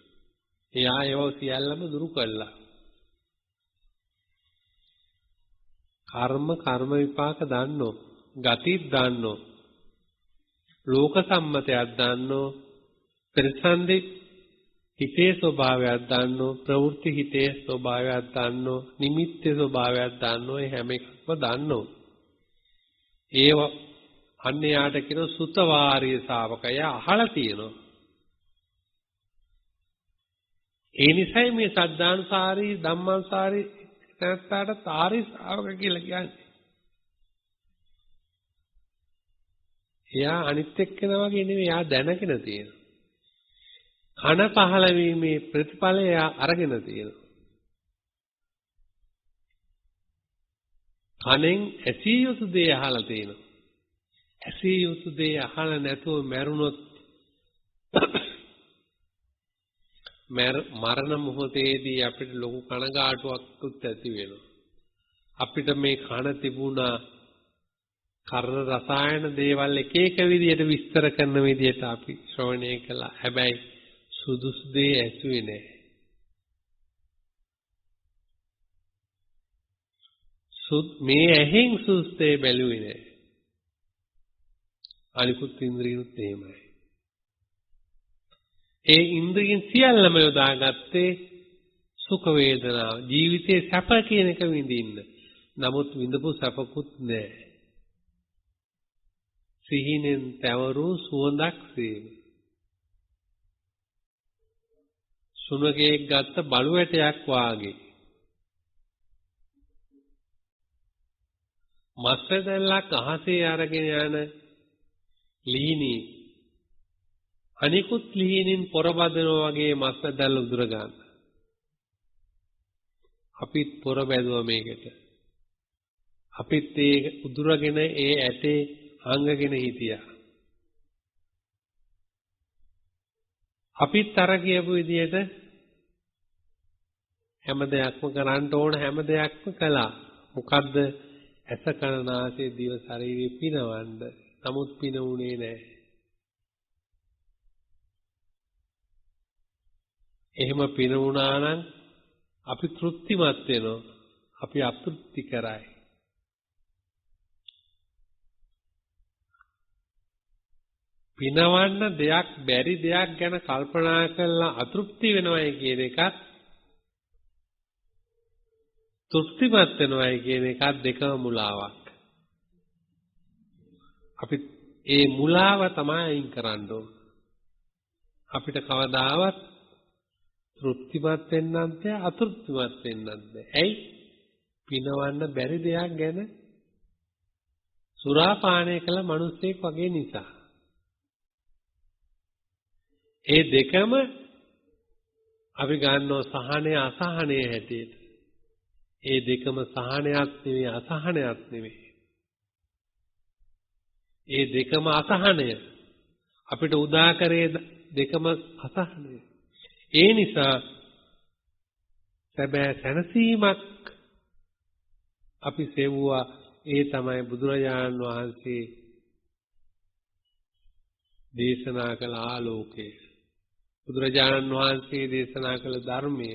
එයා ඒව සියල්ලම දුරු කළා. කර්ම විපාක දන්නෝ, ගතිත් දන්නෝ, ලෝක සම්මතයක් දන්නෝ, ප්‍රසන්දි හිතේ ස්වභාවයක් දන්නෝ, ප්‍රවෘත්ති හිතේ ස්වභාවයක් දන්නෝ, නිමිත්තේ ස්වභාවයක් දන්නෝ, ඒ හැම එකක්ම දන්නෝ. ඒව අන්‍යයාට කියන සුතවාරිය ශාවකය අහලා තියෙනවා. ඒ නිසයි මේ සද්ධානුසාරී ධම්මානුසාරී නැත්තාට ආරි ශාවක කියලා කියන්නේ. එයා අනිත් එක්කෙනා වගේ නෙවෙයි, එයා දැනගෙන තියෙනවා. කන පහළ වීමේ ප්‍රතිඵලය එයා අරගෙන තියෙනවා. කනෙන් ඇසිය යුතු දේ අහලා තියෙනවා. ඇසිය යුතු දේ අහලා නැතුව මැරුණොත් මරණ මොහොතේදී අපිට ලොකු කනගාටුවක් ඇති වෙනවා. අපිට මේ කන තිබුණා කර්ණ රසායන දේවල් එක එක විදියට විස්තර කරන විදියට අපි ශ්‍රවණය කළා. හැබැයි සුදුසු දේ ඇසුවේ නැහැ. මේ ඇහෙන් සුදුසු දේ බැලුවේ නැහැ. අනිකුත් ඉන්ද්‍රියුත් එහෙමයි. ඒ ඉන්ද්‍රියන් සියල්ලම යොදාගත්තේ සුඛ වේදනාව, ජීවිතයේ සැප කියන එක විඳින්න. නමුත් විඳපු සැපකුත් නැහැ. සිහිනෙන් තවරු සුවඳක් සේම. සුනකෙක් ගත්ත බලු වැටයක් වාගේ. මස්සදැල්ලක් අහසේ අරගෙන යන ලීනි අනිකුත් ලීනින් පොරබදනවා වගේ මස්සදැල්ල උදුර ගන්න. අපිත් පොර බැදුවා මේකට. අපිත් ඒ උදුරගෙන ඒ ඇටේ අංගගෙන හිටියා. අපිත් අර කියපු විදිහට හැම දෙයක්ම කරන්න ඕන, හැම දෙයක්ම කළා. මොකද්ද? ඇස කන නාසය දිව ශරීරය පිනවන්න. නමුත් පිනුනේ නැහැ. එහෙම පිනුණා නම් අපි තෘප්තිමත් වෙනවා. අපි අතෘප්ති කරයි. පිනවන්න දෙයක් බැරි දෙයක් ගැන කල්පනා කරලා අතෘප්ති වෙනවයි කියන එකත් තෘප්තිමත් වෙනවයි කියන එකත් දෙකම මුලාවක්. අපි ඒ මුලාව තමයි අයින් කරන්න ඕන. අපිට කවදාවත් තෘප්තිමත් වෙන්නත් බෑ, අතෘප්තිමත් වෙන්නත් බෑ. ඇයි? පිනවන්න බැරි දෙයක් ගැන සුරාපානය කළ මිනිස්සෙක් වගේ නිසා. ඒ දෙකම අපි ගන්නව සහනය අසහනය හැටියට. ඒ දෙකම සහනයක් නෙවෙයි, අසහනයක් නෙවෙයි. ඒ දෙකම අසහනය. අපිට උදා කරේ දෙකම අසහනය. ඒ නිසා සැබෑ සැනසීමක් අපි සෙව්වා. ඒ තමයි බුදුරජාණන් වහන්සේ දේශනා කළ ආලෝකය. බුදුරජාණන් වහන්සේ දේශනා කළ ධර්මය.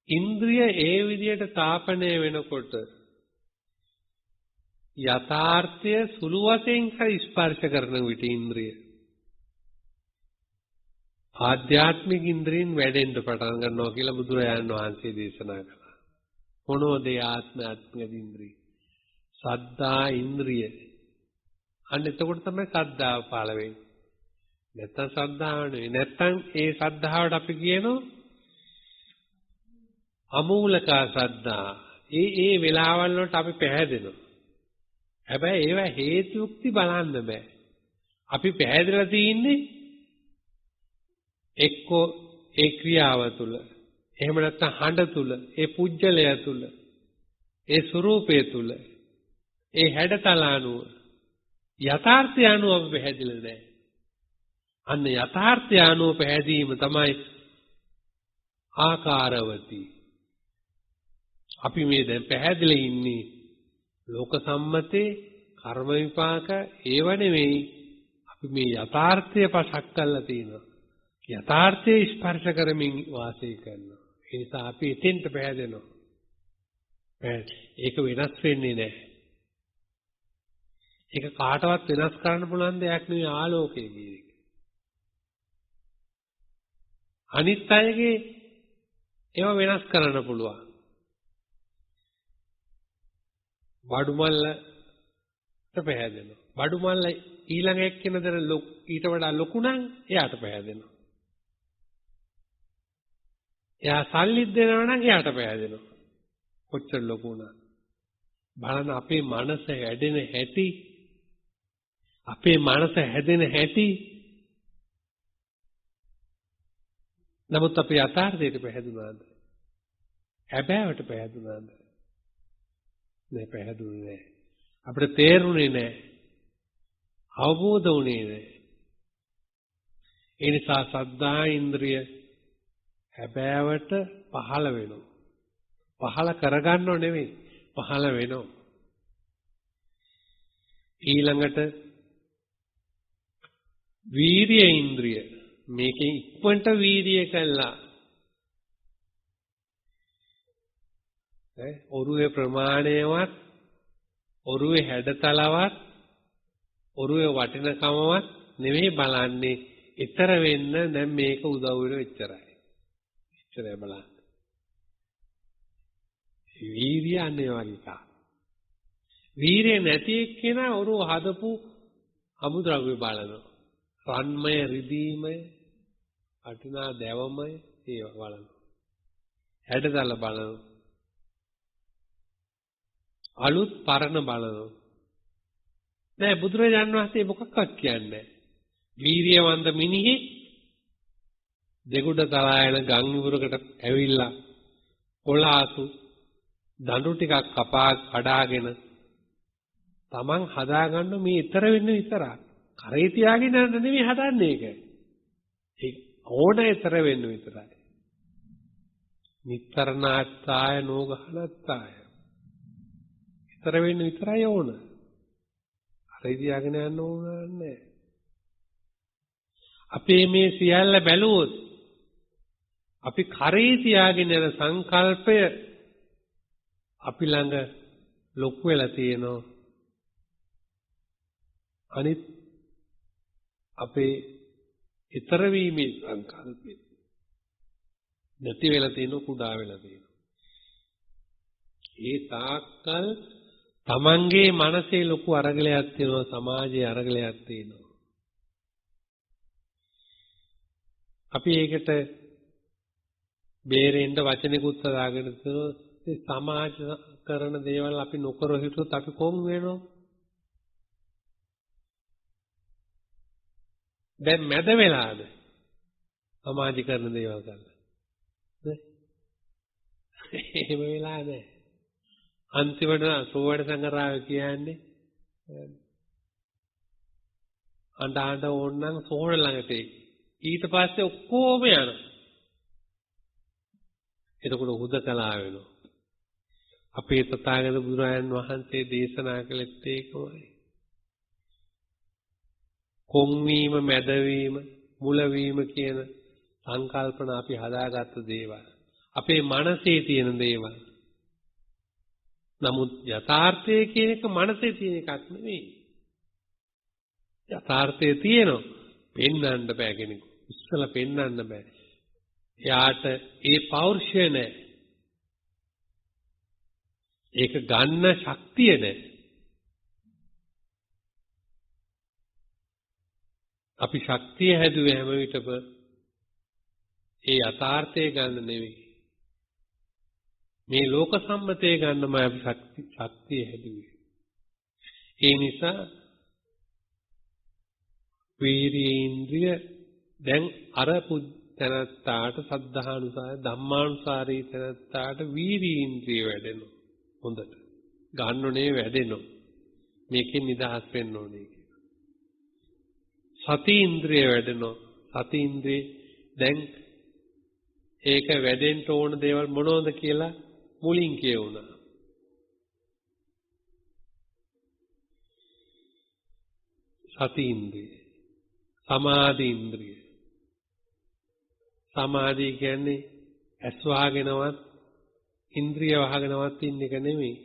ඉන්ද්‍රිය ඒ විදියට තාපනය වෙනකොට යථාර්ථය සුළු වශයෙන් ස්පර්ශ කරන විට ඉන්ද්‍රිය ආධ්‍යාත්මික ඉන්ද්‍රියෙන් වැඩෙන්න පටන් ගන්නවා කියලා බුදුරජාණන් වහන්සේ දේශනා කළා. මොනෝද ආත්මාත්මික ඉන්ද්‍රිය? සද්දා ඉන්ද්‍රිය. අන්න එතකොට තමයි සද්දාව පහළ වෙන්නේ. නැත්තම් ශ්‍රද්ධාව නෙවෙයි. නැත්තම් ඒ ශ්‍රද්ධාවට අපි කියනවා අමූලකා ශ්‍රද්ධා. ඒ වෙලාවල් වලට අපි පැහැදෙනවා. හැබැයි ඒවා හේතු යුක්ති බලන්න බෑ. අපි පැහැදලා තින්නේ එක්කෝ ඒ ක්‍රියාව තුළ, එහෙම නැත්නම් හඬ තුළ, ඒ පුජ්‍යලය තුළ, ඒ ස්වરૂපය තුළ, ඒ හැඩතල අනුව, යථාර්ථය අනුව අපි පැහැදිලා නැහැ. අන්න යථාර්ථය අනුව පැහැදීම තමයි ආකාරවති. අපි මේ දැන් පැහැදිලා ඉන්නේ ලෝක සම්මතේ කර්ම විපාක ඒව නෙවෙයි. අපි මේ යථාර්ථය පසක් කරලා තියෙනවා. යථාර්ථය ස්පර්ශ කරමින් වාසය කරනවා. ඒ නිසා අපි එතෙන්ට පැහැදෙනවා. ඒක වෙනස් වෙන්නේ නැහැ. ඒක කාටවත් වෙනස් කරන්න පුළුවන් දෙයක් නෙවෙයි ආලෝකය කියන එක. අනිත් අයගේ ඒවා වෙනස් කරන්න පුළුවන්. බඩුමල්ලට පැහැදෙනවා. බඩුමල්ල ඊළඟ එක්කෙනා දර ඊට වඩා ලොකු නම් එයාට පැහැදෙනවා. එයා සල්ලිත් දෙනවා නම් එයාට පැහැදෙනවා. කොච්චර ලොකු වුණා. බලන්න අපේ මනස හැදෙන හැටි, අපේ මනස හැදෙන හැටි. නමුත් අපි යථාර්ථයට පැහැදුනාද? හැබෑවට පැහැදුනාද? නෑ, පැහැදුනේ නෑ. අපිට තේරුනේ නෑ. අවබෝධ වුණේ නෑ. ඒ නිසා සද්ධා ඉන්ද්‍රිය හැබෑවට පහළ වෙනවා. පහළ කරගන්නව නෙවෙයි, පහළ වෙනවා. ඊළඟට වීර්ය ඉන්ද්‍රිය. මේකෙන් ඉක්මනට වීර්ය කළා. ඔරුවේ ප්‍රමාණයවත්, ඔරුවේ හැඩතලවත්, ඔරුවේ වටිනකමවත් නෙවෙයි බලන්නේ. ඊතර වෙන්න දැන් මේක උදව් වෙන එච්චරයි. එච්චරයි බලන්න. වීර්ය අනේ වගේ එකක්. වීර්ය නැති එක්කෙනා ඔරුව හදපු අමුද්‍රව්‍ය බලනවා. රන්මය, රිදීමය, වටිනා දැවමය ඒවා බලනවා. හැඩතල බලනවා. අලුත් පරණ බලනවා. නෑ, බුදුරජාණන් වහන්සේ මොකක්වත් කියන්නේ නෑ. වීර්යවන්ත මිනිහෙක් දෙගුඩ තලායන ගම් ඉවුරකට ඇවිල්ලා කොලාසු දඬු ටිකක් කපා කඩාගෙන තමන් හදාගන්න මේ ඊතර වෙන්න විතරක්. කරේ තියාගෙන යන්න නෙමෙයි හදන්නේ ඒක. ඒ ඕන ඊතර වෙන්න විතරයි. නිතරනාත්තාය නෝගහනත්තාය. ඊතර වෙන්න විතරයි ඕන. කරේ තියාගෙන යන්න ඕන නැහැ. අපේ මේ සියල්ල බැලුවොත් අපි කරේ තියාගෙන යන සංකල්පය අපි ළඟ ලොකු වෙලා තියෙනවා. අනිත් අපේ ඊතර වීමේ සංකල්පය නැති වෙලා තියෙනවා, කුඩා වෙලා තියෙනවා. ඒ තාක්කල් තමන්ගේ මනසේ ලොකු අරගලයක් තියෙනවා, සමාජයේ අරගලයක් තියෙනවා. අපි ඒකට බේරෙන්න වචනෙකුත් හදාගෙන තියෙනවා. මේ සමාජ කරන දේවල් අපි නොකර හිටියොත් අපි කොම් වෙනවා. දැන් මැද වෙලාද සමාජ කරන දේවල් කරලා නේ? එහෙම වෙලා නැහැ. අන්තිමට සෝවැඩ සංගරාව කියන්නේ අඬ ඕන්නම් සෝවැඩ ළඟට ඊට පස්සේ ඔක්කොම යනවා. එතකොට හුදකලා වෙනවා. අපේ තථාගත බුදුරජාණන් වහන්සේ දේශනා කළෙත් ඒකමයි. කොන්වීම, මැදවීම, මුලවීම කියන සංකල්පන අපි හදාගත්ත දේවල්. අපේ මනසේ තියෙන දේවල්. නමුත් යථාර්ථය කියන එක මනසේ තියෙන එකක් නෙවෙයි. යථාර්ථය තියෙනවා. පෙන්වන්න බෑ කෙනෙකු. ඉස්සලා පෙන්වන්න බෑ. එයාට ඒ පෞරුෂය නැහැ. ඒක ගන්න ශක්තිය නැහැ. අපි ශක්තිය හැදුවේ හැම විටම ඒ යථාර්ථය ගන්න නෙවෙයි. මේ ලෝක සම්මතය ගන්නම අපි ශක්තිය හැදුවේ. ඒ නිසා වීර්ය ඉන්ද්‍රිය දැන් අර තැනත්තාට සද්ධානුසාරී ධම්මානුසාරී තැනත්තාට වීර්ය ඉන්ද්‍රිය වැඩෙනවා. හොඳට. ගන්නෝනේ වැඩෙනවා. මේකෙන් නිදහස් වෙන්න ඕනේ කියලා. සති ඉන්ද්‍රිය වැඩෙනවා. සති ඉන්ද්‍රිය දැන් ඒක වැඩෙන්න ඕන දේවල් මොනවද කියලා මුලින් කියවුණා. සති ඉන්ද්‍රිය. සමාධි ඉන්ද්‍රිය. සමාධිය කියන්නේ ඇස් වහගෙනවත් ඉන්ද්‍රිය වහගෙනවත් ඉන්න එක නෙමෙයි.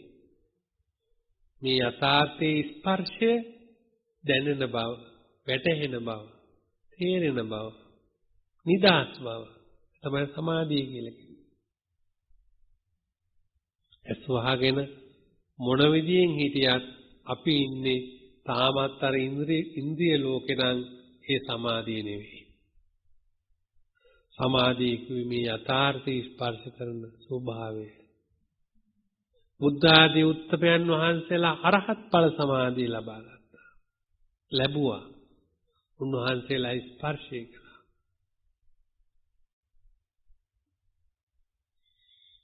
මේ යථාර්ථයේ ස්පර්ශය දැනෙන බව, වැටහෙන බව, තේරෙන බව, නිදහස් බව තමයි සමාධිය කියලා කියන්නේ. ඇස් වහගෙන මොන විදියෙන් හිටියත් අපි ඉන්නේ තාමත් අර ඉන්ද්‍රිය ලෝකේ නම් ඒ සමාධිය නෙවෙයි. සමාධිය කියන්නේ යථාර්ථය ස්පර්ශ කරන ස්වභාවය. බුද්ධ ආදී උත්තමයන් වහන්සේලා අරහත් ඵල සමාධිය ලබා ගත්තා. ලැබුවා. උන්වහන්සේලා ස්පර්ශය කළා.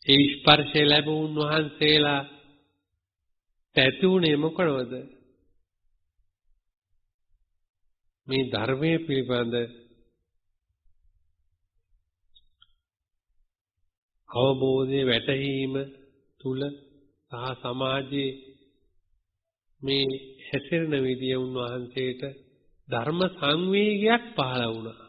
ඒ ස්පර්ශය ලැබුණු උන්වහන්සේලා පැතුනේ මොකටද? මේ ධර්මයේ පිළිබඳ අවබෝධයේ වැටහීම තුල සහ සමාජයේ මේ හැසිරෙන විදිය උන්වහන්සේට ධර්ම සංවේගයක් පහළ වුණා.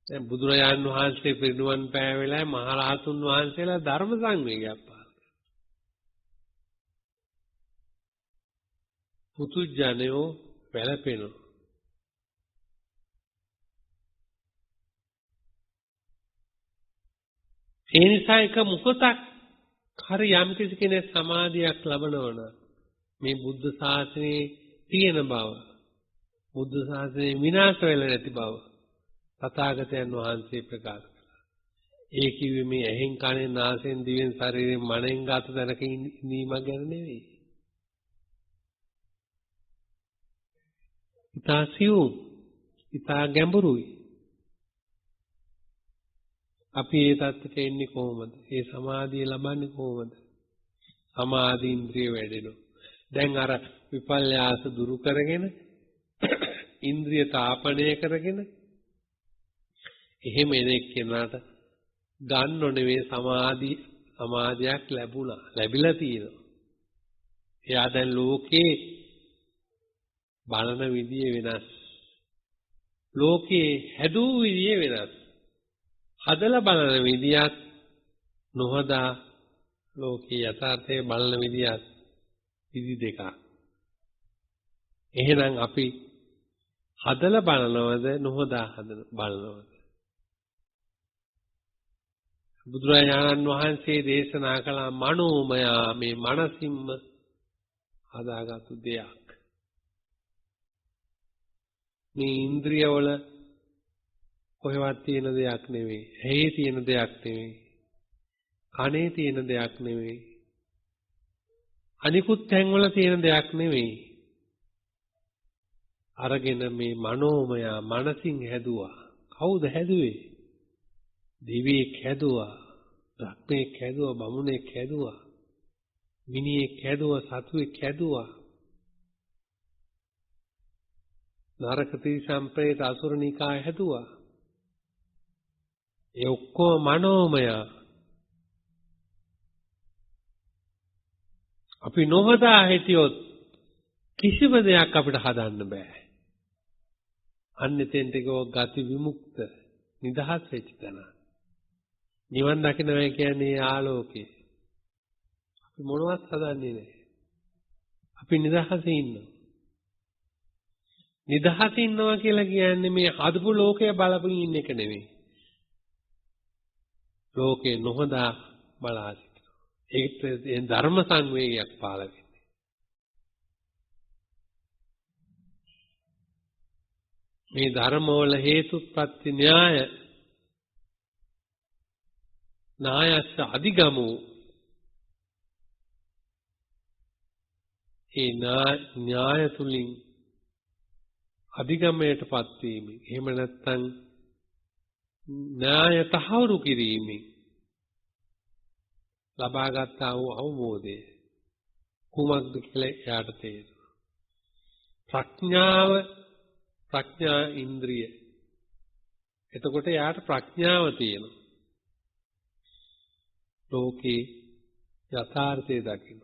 දැන් බුදුරජාණන් වහන්සේ පිරිනුවන් පෑ වෙලාවේ මහරහතුන් වහන්සේලා ධර්ම සංවේගයක් පහළ කළා. පුදුජනයෝ වැළපෙනවා. ඒ නිසා එක මොහොතක් හරි යම් කෙනෙක් සමාධියක් ලබනවන මේ බුද්ධ ශාසනයේ තියෙන බව, බුද්ධ ශාසනය විනාශ වෙලා නැති බව තථාගතයන් වහන්සේ ප්‍රකාශ කළා. ඒ කිව්වේ මේ ඇහෙන් කනෙන් නාසයෙන් දිවෙන් ශරීරයෙන් මනෙන් ගත තැනක ඉඳීමක් ගැන නෙවෙයි. ඉතා සියුම්, ඉතා ගැඹුරුයි. අපි ඒ தත්ත්වයට එන්නේ කොහොමද? ඒ සමාධිය ලබන්නේ කොහොමද? සමාධි ඉන්ද්‍රිය වැඩෙනවා. දැන් අර විපල්යාස දුරු කරගෙන ඉන්ද්‍රිය තාපණය කරගෙන එහෙම එනෙක් කෙනාට ගන්නො නෙවෙයි සමාධියක් ලැබුණා. ලැබිලා තියෙනවා. එයා දැන් ලෝකේ බලන විදිය වෙනස්. ලෝකේ හැදූ විදිය වෙනස්. හදලා බලන විදියත් නොහදා ලෝකේ යථාර්ථයේ බලන විදියත් විදි දෙකක්. එහෙනම් අපි හදලා බලනවද නොහදා බලනවද? බුදුරජාණන් වහන්සේ දේශනා කළ මනෝමය මේ මනසින්ම හදාගත්තු දෙයක්. මේ ඉන්ද්‍රියවල කොහෙවත් තියෙන දෙයක් නෙවෙයි. ඇහි තියෙන දෙයක් නෙවෙයි. කනේ තියෙන දෙයක් නෙවෙයි. අනිකුත් තැන්වල තියෙන දෙයක් නෙවෙයි. අරගෙන මේ මනෝමය මනසින් හැදුවා. කවුද හැදුවේ? දිව්‍යෙක් හැදුවා. බ්‍රහ්මෙක් හැදුවා. බමුණෙක් හැදුවා. මිනිහෙක් හැදුවා. සතුෙක් හැදුවා. නරක තිරිසන් ප්‍රේත අසුර නිකාය හැදුවා. ඒ ඔක්කොම මනෝමය. අපි නොහදා හිටියොත් කිසිම දෙයක් අපිට හදන්න බෑ. අන්නෙතෙන්ට ගති විමුක්ත නිදහස් වෙච්ච තැන. නිවන් දකින්නයි කියන්නේ ආලෝකේ. අපි මොනවත් හදන්නේ නැහැ. අපි නිදහසේ ඉන්නවා. නිදහසේ ඉන්නවා කියලා කියන්නේ මේ හදපු ලෝකය බලපින් ඉන්න එක නෙවෙයි. ලෝකේ නොහදා බලා සිටිනවා. ඒකට ධර්ම සංවේගයක් පාල වෙන්නේ. මේ ධර්මවල හේතුප්‍රත්‍ය න්‍යාය නායස්ස අධිගමෝ ඒ න්‍යාය තුලින් අධිගමයටපත් වීමෙන් එහෙම නැත්නම් න්‍යාය තහවුරු කිරීමෙන් ලබාගත් වූ අවබෝධය කුමක්ද කියලා එයාට තේරෙනවා. ප්‍රඥා ඉන්ද්‍රිය. එතකොට එයාට ප්‍රඥාව තියෙනවා. ලෝකේ යථාර්ථය දකින්න.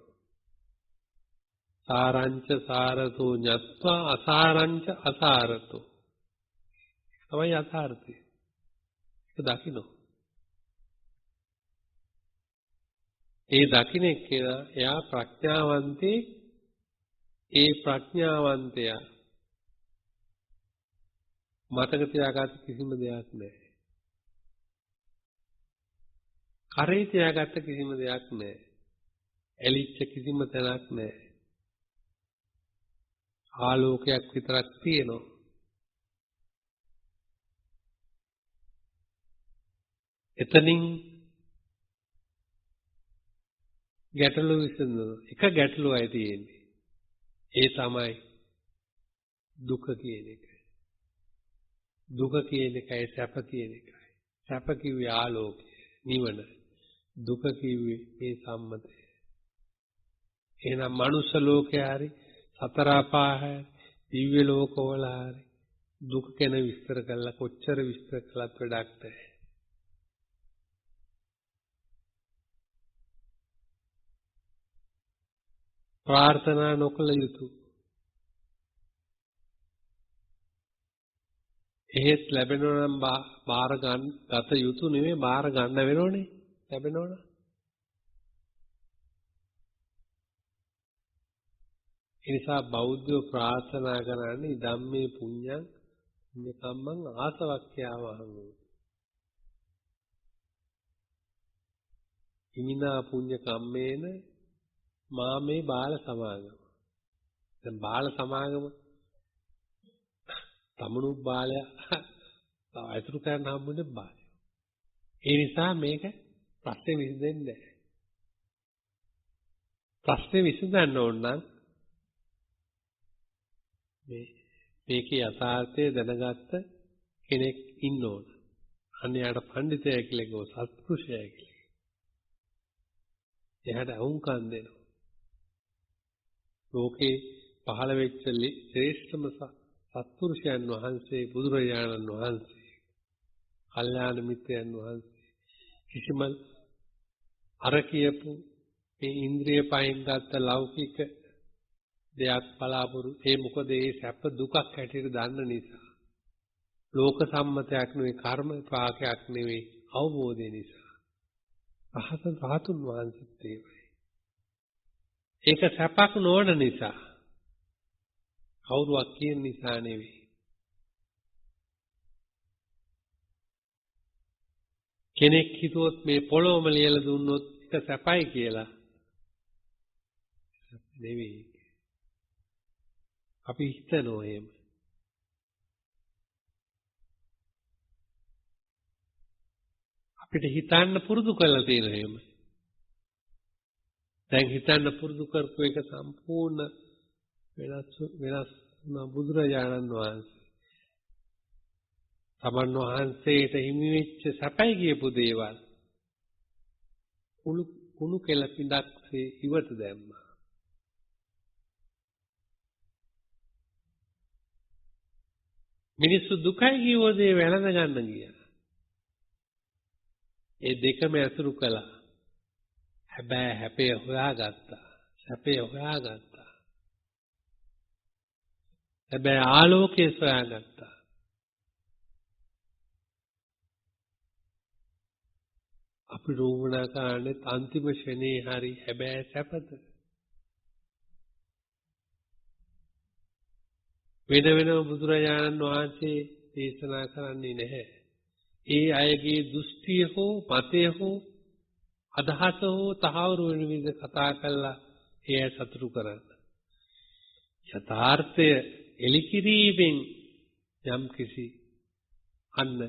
සාරංච සාරතෝ ඤත්වා අසාරංච අසාරතෝ. තමයි යථාර්ථය. ඒක දකින්න. ඒ දකින්න එක්කෙනා එයා ප්‍රඥාවන්තේ ඒ ප්‍රඥාවන්තයා මතක තියාගත්ත කිසිම දෙයක් නැහැ. කරේ තියාගත්ත කිසිම දෙයක් නැහැ. ඇලිච්ච කිසිම තැනක් නැහැ. ආලෝකයක් විතරක් තියෙනවා. එතනින් ගැටලු විසඳන එක ගැටලුවයි තියෙන්නේ. ඒ තමයි දුක කියන එක. දුක කියන එකයි සැප කියන එකයි. සැප කිව්වේ ආලෝකය, නිවන. දුක කිව්වේ මේ සම්මතය. එහෙනම් මනුෂ්‍ය ලෝකේ හරි සතර අපාය දිව්‍ය ලෝකවල හරි දුක ගැන විස්තර කළා කොච්චර විස්තර කළත් වැඩක් නැහැ. ප්‍රාර්ථනා නොකළ යුතුය. එහෙත් ලැබෙනවා නම් බාර ගත යුතු නෙමෙයි බාර ගන්න වෙනෝනේ ලැබෙනවනේ. ඒ නිසා බෞද්ධයෝ ප්‍රාර්ථනා කරන්නේ ධම්මේ පුඤ්ඤං පුඤ්ඤ කම්මං ආසවක්ඛ්‍යාවහං. ඉමිනා පුඤ්ඤ කම්මේන මාමේ බාල සමාගම. දැන් බාල සමාගම තමනු බාලය අතුරු කරන්න හම්බුනේ බාලය. ඒ නිසා මේක ප්‍රශ්නේ විසඳෙන්නේ නැහැ. ප්‍රශ්නේ විසඳන්න ඕන නම් මේකේ යථාර්ථය දැනගත්ත කෙනෙක් ඉන්න ඕන. අන්නයාට පඬිතයා කියලා කිව්ව සත්පුරුෂයා කියලා. එයාට වුන්කම් දෙනවා. ලෝකේ පහළ වෙච්ච ශ්‍රේෂ්ඨම සත්පුරුෂයන් වහන්සේ බුදුරජාණන් වහන්සේ, කල්යාණ මිත්‍රයන් වහන්සේ කිසිම අර කියපු මේ ඉන්ද්‍රිය පහෙන් ගත්ත ලෞකික දෙයක් බලාපොරොත්තු ඒ මොකද ඒ සැප දුකක් හැටියට දන්න නිසා ලෝක සම්මතයක් නෙවෙයි කර්ම විපාකයක් නෙවෙයි අවබෝධය නිසා රහතුන් වහන්සේත් ඒවයි. ඒක සැපක් නොවන නිසා කවුරුවක් කියන නිසා නෙවෙයි. කෙනෙක් හිතුවොත් මේ පොළොවම ලියලා දුන්නොත් ඒක සැපයි කියලා නෙවෙයි. අපි හිතනවා එහෙම. අපිට හිතන්න පුරුදු කරලා තියෙනවා එහෙම. දැන් හිතන්න පුරුදු කරපු එක සම්පූර්ණ වෙනස් බුදුරජාණන් වහන්සේ. තමන් වහන්සේට හිමි වෙච්ච සැපයි කියපු දේවල් කුණු කෙල පිටක්සේ ඉවත දැම්මා. මිනිස්සු දුකයි කියෝ දේ වැළඳ ගන්න ගියා. ඒ දෙකම ඇසුරු කළා. හැබැයි හැපේ හොයාගත්තා. සැපේ හොයාගත්තා. හැබැයි ආලෝකයේ සොයාගත්තා. අපි රෝමනා කාණ්ඩේ අන්තිම ශ්‍රේණියේ හරි හැබැයි සැපත. වෙන වෙනම බුදුරජාණන් වහන්සේ දේශනා කරන්නේ නැහැ. ඒ අයගේ දෘෂ්ටිය හෝ මතය හෝ අදහස හෝ තහවුරු වෙන විදිහ කතා කළා එය සතුටු කරන්න. යථාර්ථය එලිකිරීමෙන් යම් කිසි අන්න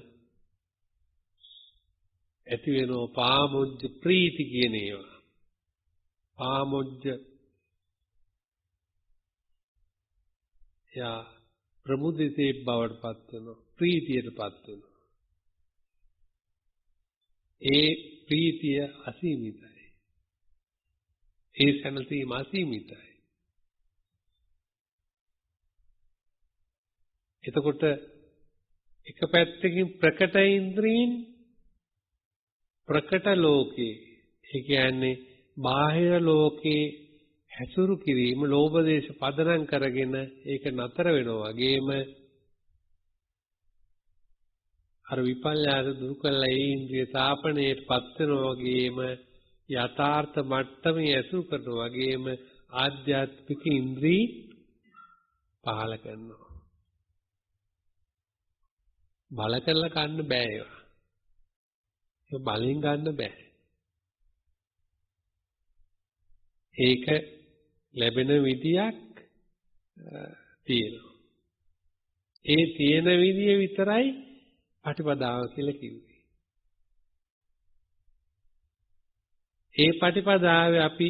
ඇති වෙනෝ පාමුජ්ජ ප්‍රීති කියන ඒවා. පාමුජ්ජ යා ප්‍රමුදිතේ බවට පත් වෙනවා. ප්‍රීතියට පත් වෙනවා. ඒ ප්‍රීතිය අසීමිතයි. ඒ සැනසීම අසීමිතයි. එතකොට එක පැත්තකින් ප්‍රකට ඉන්ද්‍රීන් ප්‍රකට ලෝකේ, ඒ කියන්නේ බාහිර ලෝකේ හැසුරු කිරීම ලෝභ දේශ පදනම් කරගෙන ඒක නතර වෙනවා වගේම අර විපල්යාස දුරු කළා ඒ ඉන්ද්‍රිය තාපණයට පත් වෙනවා වගේම යථාර්ථ මට්ටමේ ඇසුරු කරනවා වගේම ආධ්‍යාත්මික ඉන්ද්‍රී පහල කරනවා. බල කරලා ගන්න බෑ ඒවා. ඒක බලෙන් ගන්න බෑ. ඒක ලැබෙන විදියක් තියෙනවා. ඒ තියෙන විදිය විතරයි පටිපදාව කියලා කිව්වේ. ඒ පටිපදාවේ අපි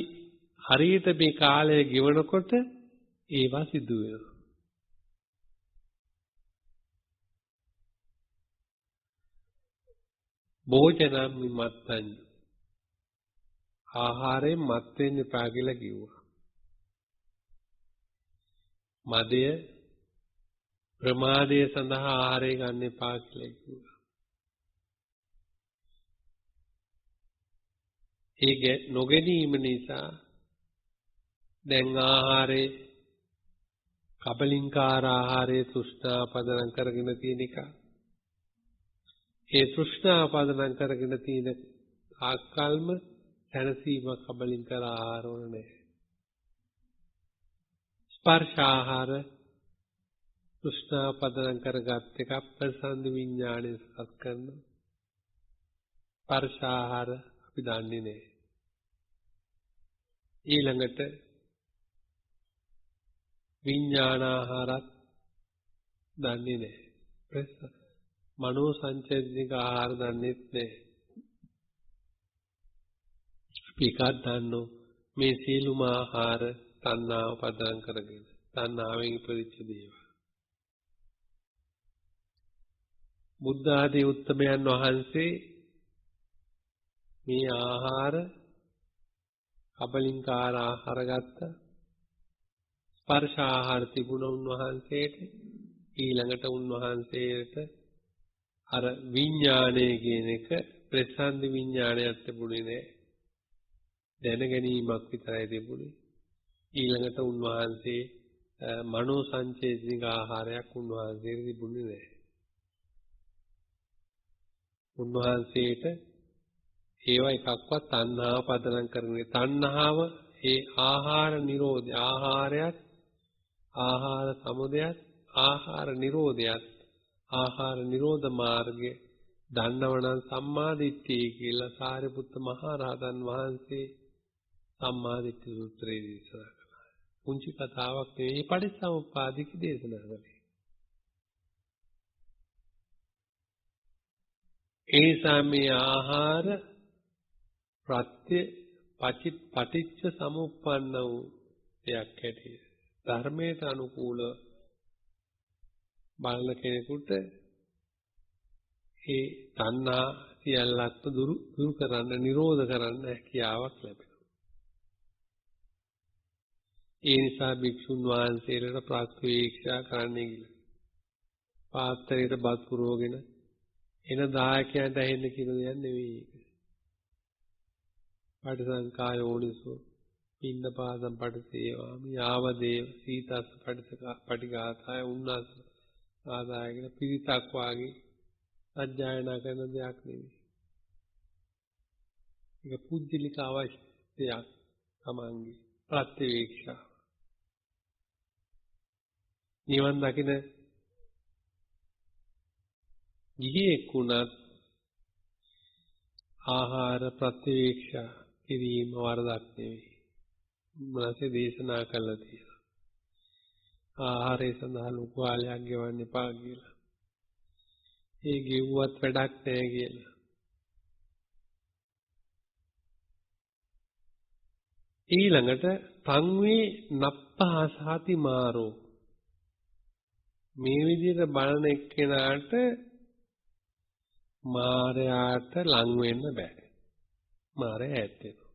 හරියට මේ කාලය ගෙවනකොට ඒවා සිදු වෙනවා. භෝජනම් විමත්තං ආහාරයෙන් මත් වෙන්න එපා කියලා කිව්වා. මදය ප්‍රමාදය සඳහා ආහාරය ගන්න එපා කියලා කිව්වා. ඒක නොගැනීම නිසා දැන් ආහාරේ කබලින්කාර ආහාරයේ තෘෂ්ණා පදනම් කරගෙන තියෙන එක. ඒ තෘෂ්ණා පදනම් කරගෙන තියෙන ආකල්ම සැනසීම කබලින්කාර ආහාර වල නැහැ. ස්පර්ශ ආහාර තෘෂ්ණා පදනම් කරගත් එක ප්‍රසන්න විඥාණය සකස් කරනවා. ස්පර්ශ ආහාර අපි දන්නේ නැහැ. ඊළඟට විඥාන ආහාරත් දන්නේ නැහැ. මනෝ සංචේතනික ආහාර දන්නේත් නැහැ. අපි එකක් දන්නෝ මේ සීලුම ආහාර තණ්හාව පදනම් කරගෙන තණ්හාවෙන් ඉපදිච්ච දේවල්. බුද්ධ ආදී උත්තමයන් වහන්සේ මේ ආහාර කබලින්කාර ආහාර ගත්ත ස්පර්ශ ආහාර තිබුණ උන්වහන්සේට ඊළඟට උන්වහන්සේට අර විඥානය කියන එක ප්‍රසන්න විඥානයක් තිබුණේ නැහැ. දැන ගැනීමක් විතරයි තිබුණේ. ඊළඟට උන්වහන්සේ මනෝ සංචේතනික ආහාරයක් උන්වහන්සේට තිබුණේ නැහැ. උන්වහන්සේට ඒවා එකක්වත් තණ්හාව පදනම් කරන්නේ. තණ්හාව ඒ ආහාර නිරෝධය, ආහාරයත් ආහාර සමුදයත් ආහාර නිරෝධයත් ආහාර නිරෝධ මාර්ගය දන්නවනම් සම්මාදිට්ඨිය කියලා සාරිපුත්ත මහ රහතන් වහන්සේ සම්මාදිට්ඨි සූත්‍රයේ දේශනා කළා. පුංචි කතාවක් නෙවෙයි පටිච්චසමුප්පාදික දේශනා කළේ. ඒ සමේ ආහාර ප්‍රත්‍ය පටිච්ච සමුප්පන්න වූ දෙයක් හැටියට ධර්මයට අනුකූල බලන කෙනෙකුට ඒ තණ්හා සියල්ලක්ම දුරු කරන්න නිරෝධ කරන්න හැකියාවක් ලැබෙනවා. ඒ නිසා භික්ෂුන් වහන්සේලාට ප්‍රාක්‍වේක්ෂා කරන්න කියලා. පාත්‍රයට බත් පුරවගෙන එන දායකයන්ට ඇහෙන්න කියන දෙයක් නෙවෙයි ඒක. පටිසංකායෝනිසෝ පින්නපාදම් පටිසේවාමි යාවදේව සීතස්ස පටිඝාතාය උන්නස්ස ආදායගෙන පිරිතක් වාගේ අධ්‍යයනා කරන දෙයක් නෙවෙයි. ඒක පුජ්‍යලික අවශ්‍යයක් තමන්ගේ ප්‍රත්‍යවේක්ෂා. නිවන් දකින ගිහියෙක් වුණත් ආහාර ප්‍රත්‍යවේක්ෂා කිරීම වරදක් නෙවෙයි. මාසේ දේශනා කළා තියෙනවා. ආහාරය සඳහා ලොකු කාලයක් ගෙවන්න එපා කියලා. ඒ ගෙව්වත් වැඩක් නැහැ කියලා. ඊළඟට සංවේ නප්පහසාති මාරෝ මේ විදිහට බලන එක්කෙනාට මාරයාට ලං වෙන්න බෑ. මාරයා ඈත් වෙනවා.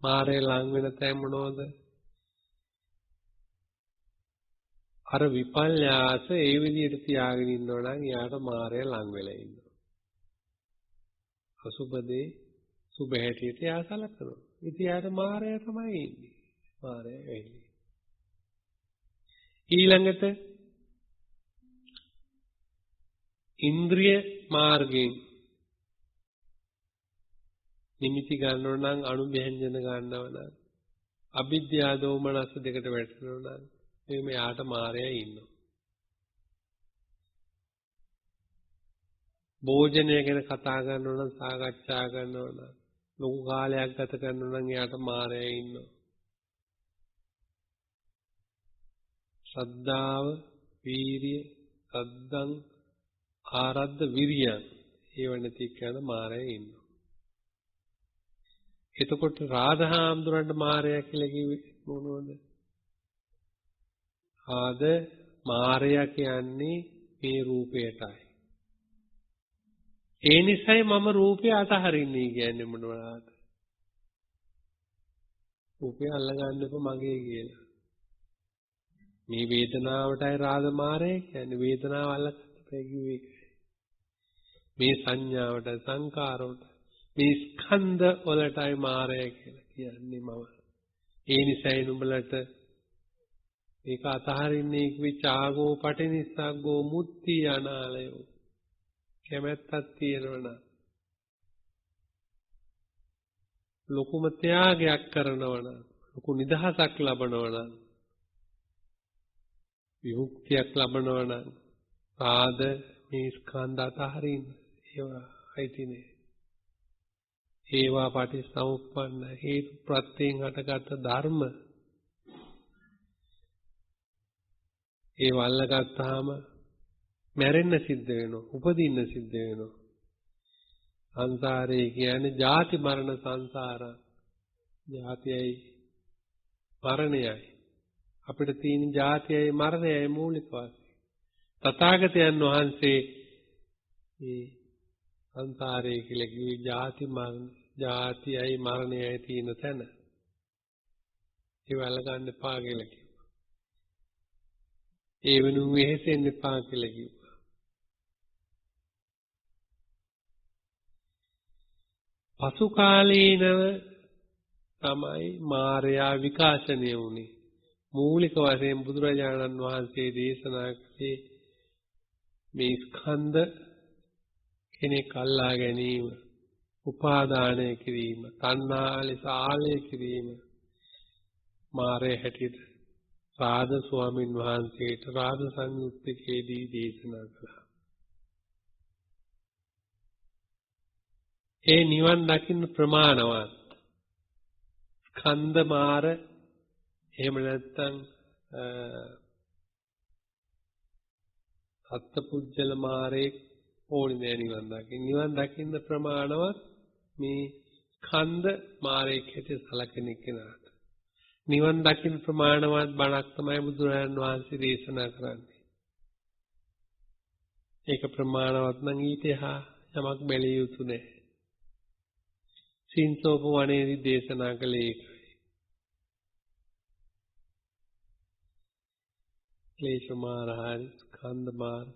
මාරේ ලං වෙන තැන් මොනවද? අර විපල්යාස ඒ විදිහට තියාගෙන ඉන්නවා නම් යාට මාරයා ලං වෙලා ඉන්නවා. අසුබදේ සුබ හැටියට යා සලකනවා. ඉතින් යාට මාරයා තමයි ඉන්නේ. මාරයා වෙන්නේ. ඊළඟට ඉන්ද්‍රිය මාර්ගයෙන් නිමිති ගන්නව නම් අනුභ්‍යංජන ගන්නව නම් අවිද්‍යා දෝමනස් දෙකට වැටෙනවා නම් මෙයාට මායя ඉන්නවා. භෝජනය ගැන කතා කරනවා නම් සාකච්ඡා කරනවා නම් ලොකු කාලයක් ගත කරනවා නම් එයාට මායя ඉන්නවා. ශ්‍රද්ධාව, වීරිය, සද්දං ආරද්ධ විරියං ඒව නැති කියන මායя ඉන්නවා. එතකොට රාධාම්දුරන්ට මායя කියලා කිව්වේ මොනවද? ආද මායя කියන්නේ මේ රූපයටයි. ඒ නිසයි මම රූපය අතහරින්නේ කියන්නේ මොනවද? රූපය අල්ලගන්න එපා මගේ කියලා. මේ වේදනාවටයි රාධ මායя කියන්නේ වේදනාව අල්ලගන්න කිව්වේ. මේ සංඥාවට සංකාරවට මේ ස්කන්ධ වලටයි මායя කියලා කියන්නේ මම. ඒ නිසයි නුඹලට මේක අතහරින්නේ කිවිචාගෝ පටිනිස්සග්ගෝ මුත්‍ති අනාලයෝ. කැමැත්තක් තියෙනවනම් ලොකුම ත්‍යාගයක් කරනවනම් ලොකු නිදහසක් ලබනවනම් විමුක්තියක් ලබනවනම් ආද මේ ස්කන්ධ අතහරින්න ඒවා අයිතිනේ. ඒවා පටිච්චසමුප්පන්න හේතු ප්‍රත්‍යයෙන් හටගත් ධර්ම. ඒ වල්ලගත්තාම මැරෙන්න සිද්ධ වෙනවා, උපදින්න සිද්ධ වෙනවා. සංසාරේ කියන්නේ ජාති මරණ සංසාරා. ජාතියයි මරණයයි. අපිට තියෙන ජාතියයි මරණයයි මූලික වාසිය. තථාගතයන් වහන්සේ මේ සංසාරේ කියලා කිව්වේ ජාති මරණ, ජාතියයි මරණයයි තියෙන තැන. ඒ වල්ලගන්න එපා කියලා කිව්වා. ඒ වෙනුවෙන් වෙහෙසෙන්න එපා කියලා කිව්වා. පසු කාලීනව තමයි මායя විකාශනය වුනේ. මූලික වශයෙන් බුදුරජාණන් වහන්සේ දේශනා කළේ මේ ස්කන්ධ කෙනෙක් අල්ලා ගැනීම, උපාදානය කිරීම, තණ්හා ලෙස ආලය කිරීම මායя හැටියට රාධ ස්වාමීන් වහන්සේට රාධ සංයුත්තකේදී දේශනා කළා. ඒ නිවන් දකින්න ප්‍රමාණවත් ස්කන්ධ මාර එහෙම නැත්නම් සත්පුජ්‍යල මාරේ ඕනේ නෑ නිවන් දකින්න. නිවන් දකින්න ප්‍රමාණවත් මේ ස්කන්ධ මාරේ හැටියට සලකන කෙනාට. නිවන් දකින්න ප්‍රමාණවත් බණක් තමයි බුදුරජාණන් වහන්සේ දේශනා කරන්නේ. ඒක ප්‍රමාණවත් නම් ඊට එහා යමක් බැලිය යුතු නෑ. සින්සෝප වනයේදී දේශනා කළේ ඒකයි. ක්ලේශ මාර හරි, ස්කන්ධ මාර,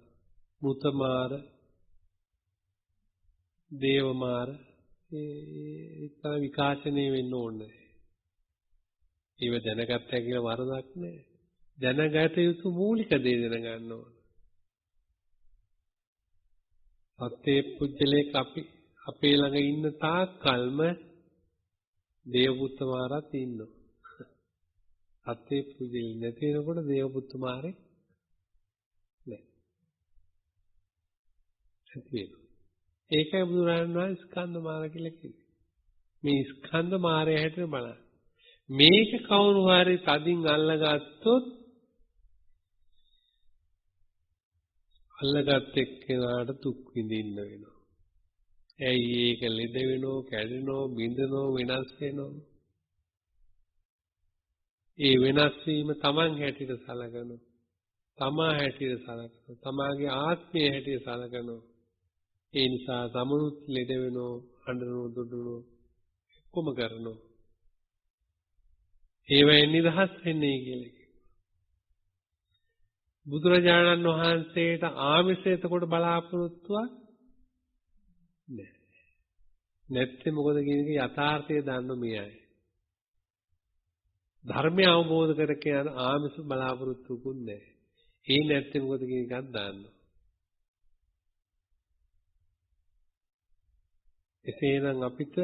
මුත මාර, දේව මාර ඒ තමයි විකාශනය වෙන්න ඕනේ. ඒව දැනගත්තා කියලා වරදක් නෑ. දැනගත යුතු මූලික දේ දැනගන්න ඕන. සත්‍ය පුජ්‍යලේ අපේ ළඟ ඉන්න තාක් කල්ම දේවපුත්ත මාරත් ඉන්නවා. සත්‍ය පුජ්‍යලේ නැති වෙනකොට දේවපුත්ත මාරේ නෑ. ඒකයි බුදුරජාණන් වහන්සේ ස්කන්ධ මාර කියලා කිව්වේ. මේ ස්කන්ධ මාරය හැටියට බලන්න. මේක කවුරු හරි තදින් අල්ලගත්තොත් අල්ලගත් එක්කෙනාට දුක් විඳින්න වෙනවා. ඇයි ඒක ලෙඩ වෙනෝ, කැඩෙනෝ, බිඳෙනෝ, වෙනස් වෙනෝ. ඒ වෙනස් වීම Taman හැටියට සලකනවා. තමා හැටියට සලකනවා. තමාගේ ආත්මය හැටියට සලකනවා. ඒ නිසා තමනුත් ලෙඩ වෙනෝ, අඬනෝ, දොඩනෝ කොම කරනෝ. ඒවෙන් නිදහස් වෙන්නේ කියලා කිව්වා. බුදුරජාණන් වහන්සේට ආමිෂ එතකොට බලාපොරොත්තුවක් නැහැ. නැත්නම් මොකද කියන්නේ යථාර්ථය දන්න මේ අය. ධර්මය අවබෝධ කරගෙන ආමිෂ බලාපොරොත්තුකුත් නැහැ. ඒ නැත්නම් මොකද කියන එකක් දාන්නවා. එසේනම් අපිට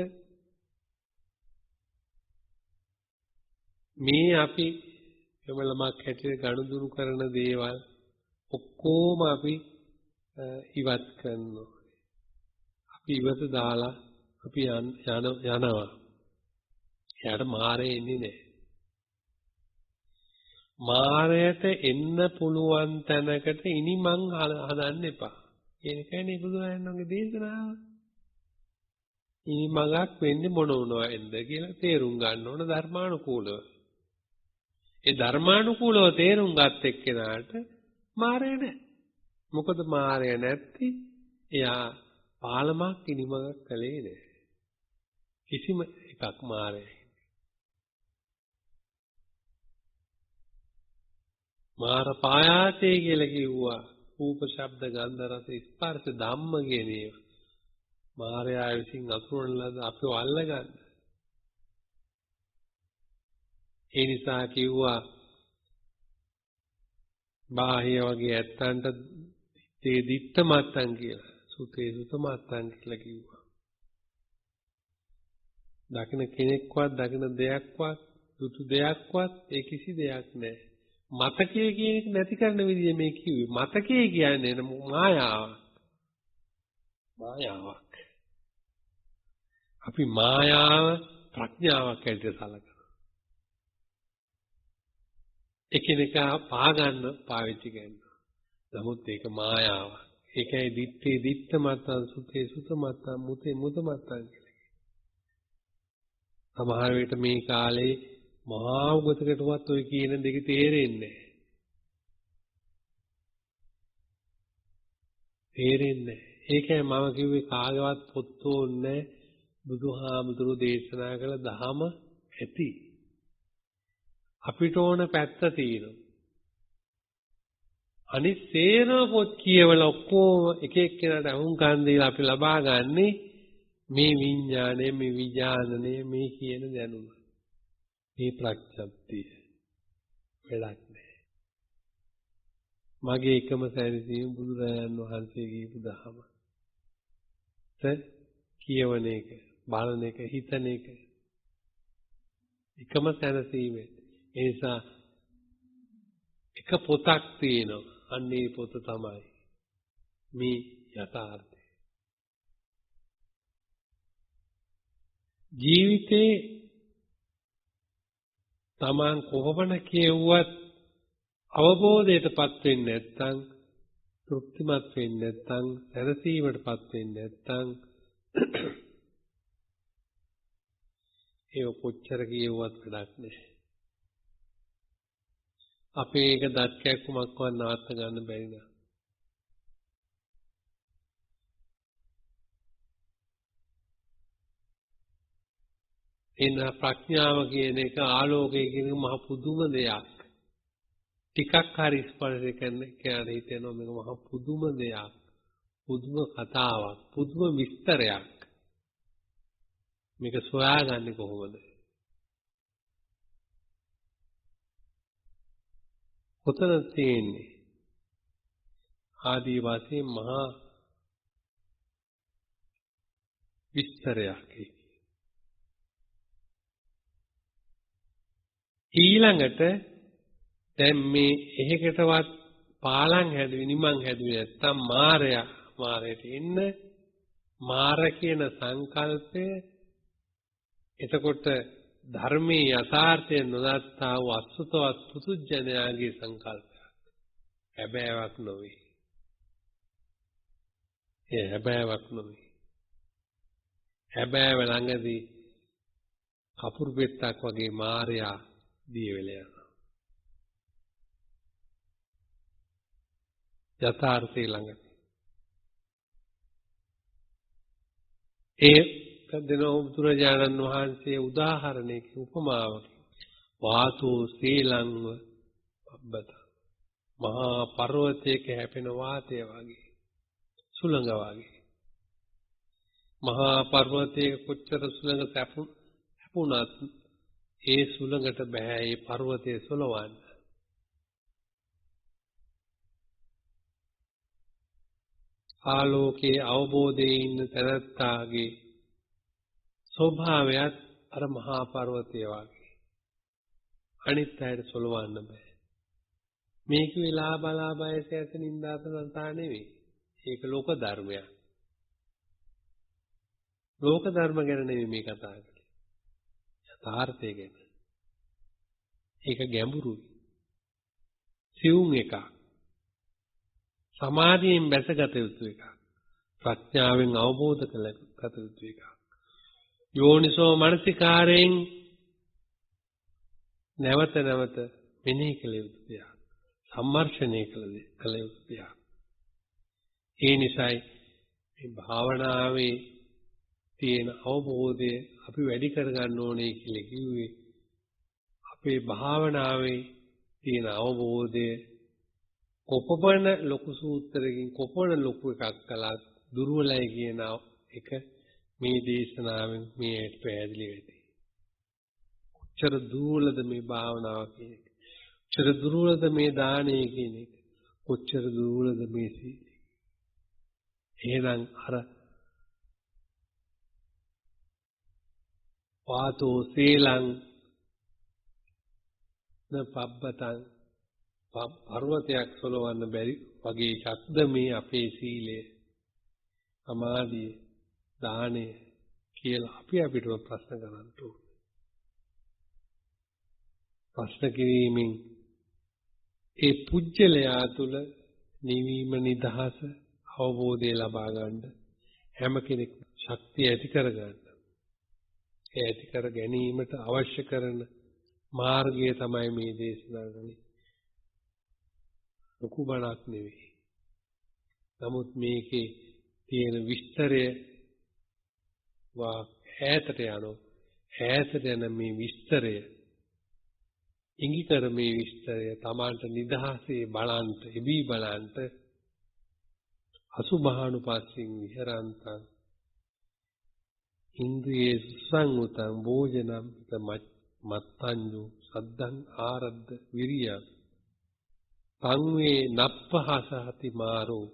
මේ අපි එමළමක් හැටියට ගනුදෙනු කරන දේවල් ඔක්කොම අපි ඉවත් කරනවා. අපි ඉවත දාලා අපි යනවා. එයාට මාරේ එන්නේ නැහැ. මාරයට එන්න පුළුවන් තැනකට ඉනිමන් හදන්න එපා. කියන එකනේ බුදුරජාණන්ගේ දේශනාව. ඉනිමඟක් වෙන්නේ මොන වුණාද කියලා තේරුම් ගන්න ඕන ධර්මානුකූලව. ඒ ධර්මානුකූලව තේරුම් ගත් එක්කෙනාට මාරය නැහැ. මොකද මාරය නැත්නම් එයා පාලමක් ඉනිමඟක් කළේ නැහැ. කිසිම එකක් මාරයයි. මාර පායාසය කියලා කිව්වා. රූප, ශබ්ද, ගන්ධ, රස, ස්පර්ශ ධම්ම කියන ඒවා. මාරයා විසින් අතුරුන ලද අපිව අල්ලගන්න. ඒ නිසා කිව්වා බාහ්‍ය වගේ ඇත්තන්ට තේ දිත්ත මත්තන් කියලා. සුතේ සුත මත්තන් කියලා කිව්වා. දකින්න කෙනෙක්වත් දකින්න දෙයක්වත් දුතු දෙයක්වත් ඒ කිසි දෙයක් නැහැ. මතකයේ කියන එක නැති කරන විදිය මේ කිව්වේ. මතකයේ කියන්නේ මායාවක්. මායාවක්. අපි මායාව ප්‍රඥාවක් ඇතුළත සලකනවා. එකිනෙකා පාගන්න පාවිච්චි කරනවා. නමුත් ඒක මායාවක්. ඒකයි දිත්තේ දිත්ත මතං සුතේ සුත මතං මුතේ මුත මතං කියලා. සමහර විට මේ කාලේ මහා උගතකටවත් ඔය කියන දෙක තේරෙන්නේ නැහැ. තේරෙන්නේ නැහැ. ඒකයි මම කිව්වේ කාගවත් පොත් ඕනේ බුදුහාමුදුරු දේශනා කළ ධහම ඇති. අපිට ඕන පැත්ත තියෙනවා. අනිත් සේන පොත් කියවල ඔක්කොම එක එක්කෙනාට අහුම්කන් දීලා අපි ලබා ගන්නේ මේ විඥානය, මේ විඥානනය, මේ කියන දැනුම. මේ ප්‍රඥප්තිය වැඩක් නැහැ. මගේ එකම සැනසීම බුදුරජාණන් වහන්සේ කියපු දහම. කියවන එක, බලන එක, හිතන එක. එකම සැනසීම. ඒ නිසා එක පොතක් තියෙනවා. අන්නේ පොත තමයි මේ යථාර්ථය. ජීවිතේ තමන් කොහොමද කියුවත් අවබෝධයටපත් වෙන්නේ නැත්නම් තෘප්තිමත් වෙන්නේ නැත්නම් සැනසීමටපත් වෙන්නේ නැත්නම් ඒ කොච්චර කියුවත් වැඩක් නැහැ. අපේ එක දත් කැක්කුමක්වත් නවත්ත ගන්න බැරි නා. එන ප්‍රඥාව කියන එක ආලෝකය කියන එක මහ පුදුම දෙයක්. ටිකක් හරි ස්පර්ශ කරන කෙනාට හිතෙනවා මේක මහ පුදුම දෙයක්. පුදුම කතාවක්, පුදුම විස්තරයක්. මේක සොයාගන්නේ කොහොමද? කොතන තියෙන්නේ? ආදී වශයෙන් මහා විස්තරයක්. ඊළඟට දැන් මේ එහෙකටවත් පාලං හැදුවේ නිමං හැදුවේ නැත්තම් මාරයට එන්න මාර කියන සංකල්පය එතකොට ධර්මයේ යථාර්ථය නොදත්තා වූ අසුතවත් පුදුජනයාගේ සංකල්පයක්. හැබෑවක් නොවේ. ඒ හැබෑවක් නෙවෙයි. හැබෑව ළඟදී කපුරු පෙත්තක් වගේ මාර්යා දිය වෙලා යනවා. යථාර්ථය ළඟදී. ඒ දෙන බුදුරජාණන් වහන්සේ උදාහරණයක උපමාවකින් වාතෝ සීලංව පබ්බත මහා පර්වතයක හැපෙන වාතය වගේ සුළඟ වගේ මහා පර්වතයක කොච්චර සුළඟ හැපුණත් ඒ සුළඟට බෑ ඒ පර්වතය සොලවන්න. ආලෝකයේ අවබෝධයේ ඉන්න තැනැත්තාගේ ස්වභාවයත් අර මහා පර්වතය වගේ. අනිත් අයට සොලවන්න බෑ. මේක වෙලා බලා බයස ඇත නින්දාත සංසා නෙවෙයි. ඒක ලෝක ධර්මයක්. ලෝක ධර්ම ගැන නෙවෙයි මේ කතා කරන්නේ. යථාර්ථය ගැන. ඒක ගැඹුරුයි. සියුම් එකක්. සමාධියෙන් බැසගත යුතු එකක්. ප්‍රඥාවෙන් අවබෝධ කරගත යුතු එකක්. යෝනිසෝ මනසිකාරයෙන් නැවත නැවත මෙනෙහි කළ යුතු දෙයක්. සම්මර්ෂණය කළ යුතු දෙයක්. ඒ නිසායි මේ භාවනාවේ තියෙන අවබෝධය අපි වැඩි කරගන්න ඕනේ කියලා කිව්වේ. අපේ භාවනාවේ තියෙන අවබෝධය කොපමණ ලොකු සූත්‍රයකින් කොපමණ ලොකු එකක් කළත් දුර්වලයි කියන එක මේ දේශනාවෙන් මේට පැහැදිලි වෙයි. කොච්චර දුර්වලද මේ භාවනාව කියන එක. කොච්චර දුර්වලද මේ දානය කියන එක. කොච්චර දුර්වලද මේ සීලය. එහෙනම් අර වාතෝ සීලං නපබ්බතං පර්වතයක් සොලවන්න බැරි වගේ ශක්ද මේ අපේ සීලය සමාධිය දානය කියලා අපි අපිටම ප්‍රශ්න කරන්න ඕනේ. ප්‍රශ්න කිරීමෙන් ඒ පුජ්‍යලයා තුළ නිවීම නිදහස අවබෝධය ලබා ගන්න හැම කෙනෙක් ශක්තිය ඇති කර ගන්න. ඒ ඇති කර ගැනීමට අවශ්‍ය කරන මාර්ගය තමයි මේ දේශනා කරන්නේ. ලොකු බණක් නෙවෙයි. නමුත් මේකේ තියෙන විස්තරය ඈතට යනවා. ඈතට යන මේ විස්තරය ඉංගිකර මේ විස්තරය තමාන්ට නිදහසේ බලන්ට එබී බලන්ට අසුභානුපස්සින් විහරන්තං ඉන්ද්‍රියේ සංඋතං භෝජනම් මත්තංජු සද්දං ආරද්ධ විරියං සංවේ නප්පහසහති මාරෝ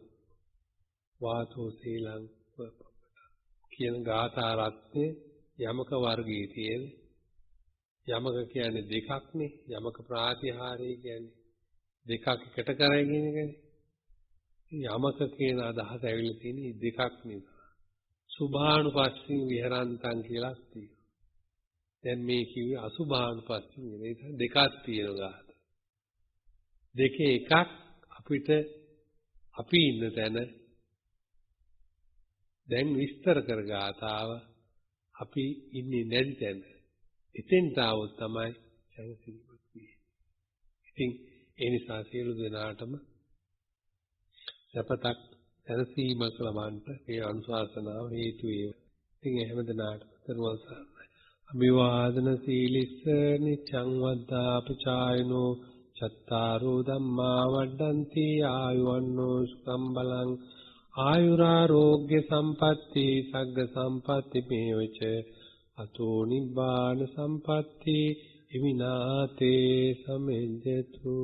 වාතෝ සීලං කියන ගාථා රත්නේ යමක වර්ගයේ තියෙන යමක කියන්නේ දෙකක්නේ යමක ප්‍රාතිහාරය කියන්නේ දෙකක් එකට කරගෙන එකනේ යමක කියන අදහස ඇවිල්ලා තියෙන්නේ දෙකක් නේද සුභානුපස්සින් විහරන්තං කියලා තියෙනවා දැන් මේ කිව්වේ අසුභානුපස්සින් නේ දෙකක් තියෙනවා දෙකේ එකක් අපිට අපි ඉන්න තැන දැන් විස්තර කර ගාතාව අපි ඉන්නේ නැති තැන එතෙන්ට આવොත් තමයි සැනසීමක් වෙන්නේ. ඉතින් ඒ නිසා සියලු දෙනාටම සපතක් සැනසීමක් ලබන්නට මේ අනුශාසනාව හේතු වේවා. ඉතින් එහෙම දෙනාටම දරුවන් සරණයි. අභිවාදන සීලිස්ස නිච්ඡං වද්දාපචායනෝ චත්තාරෝ ධම්මා වඩ්ඩಂತಿ ආයුවන්නෝ සුඛං බලං ආයුරාෝග්‍ය සම්පatti සග්ග සම්පatti මේවච අතෝ නිබ්බාන සම්පatti හිමිනාතේ සමෙජ්ජතු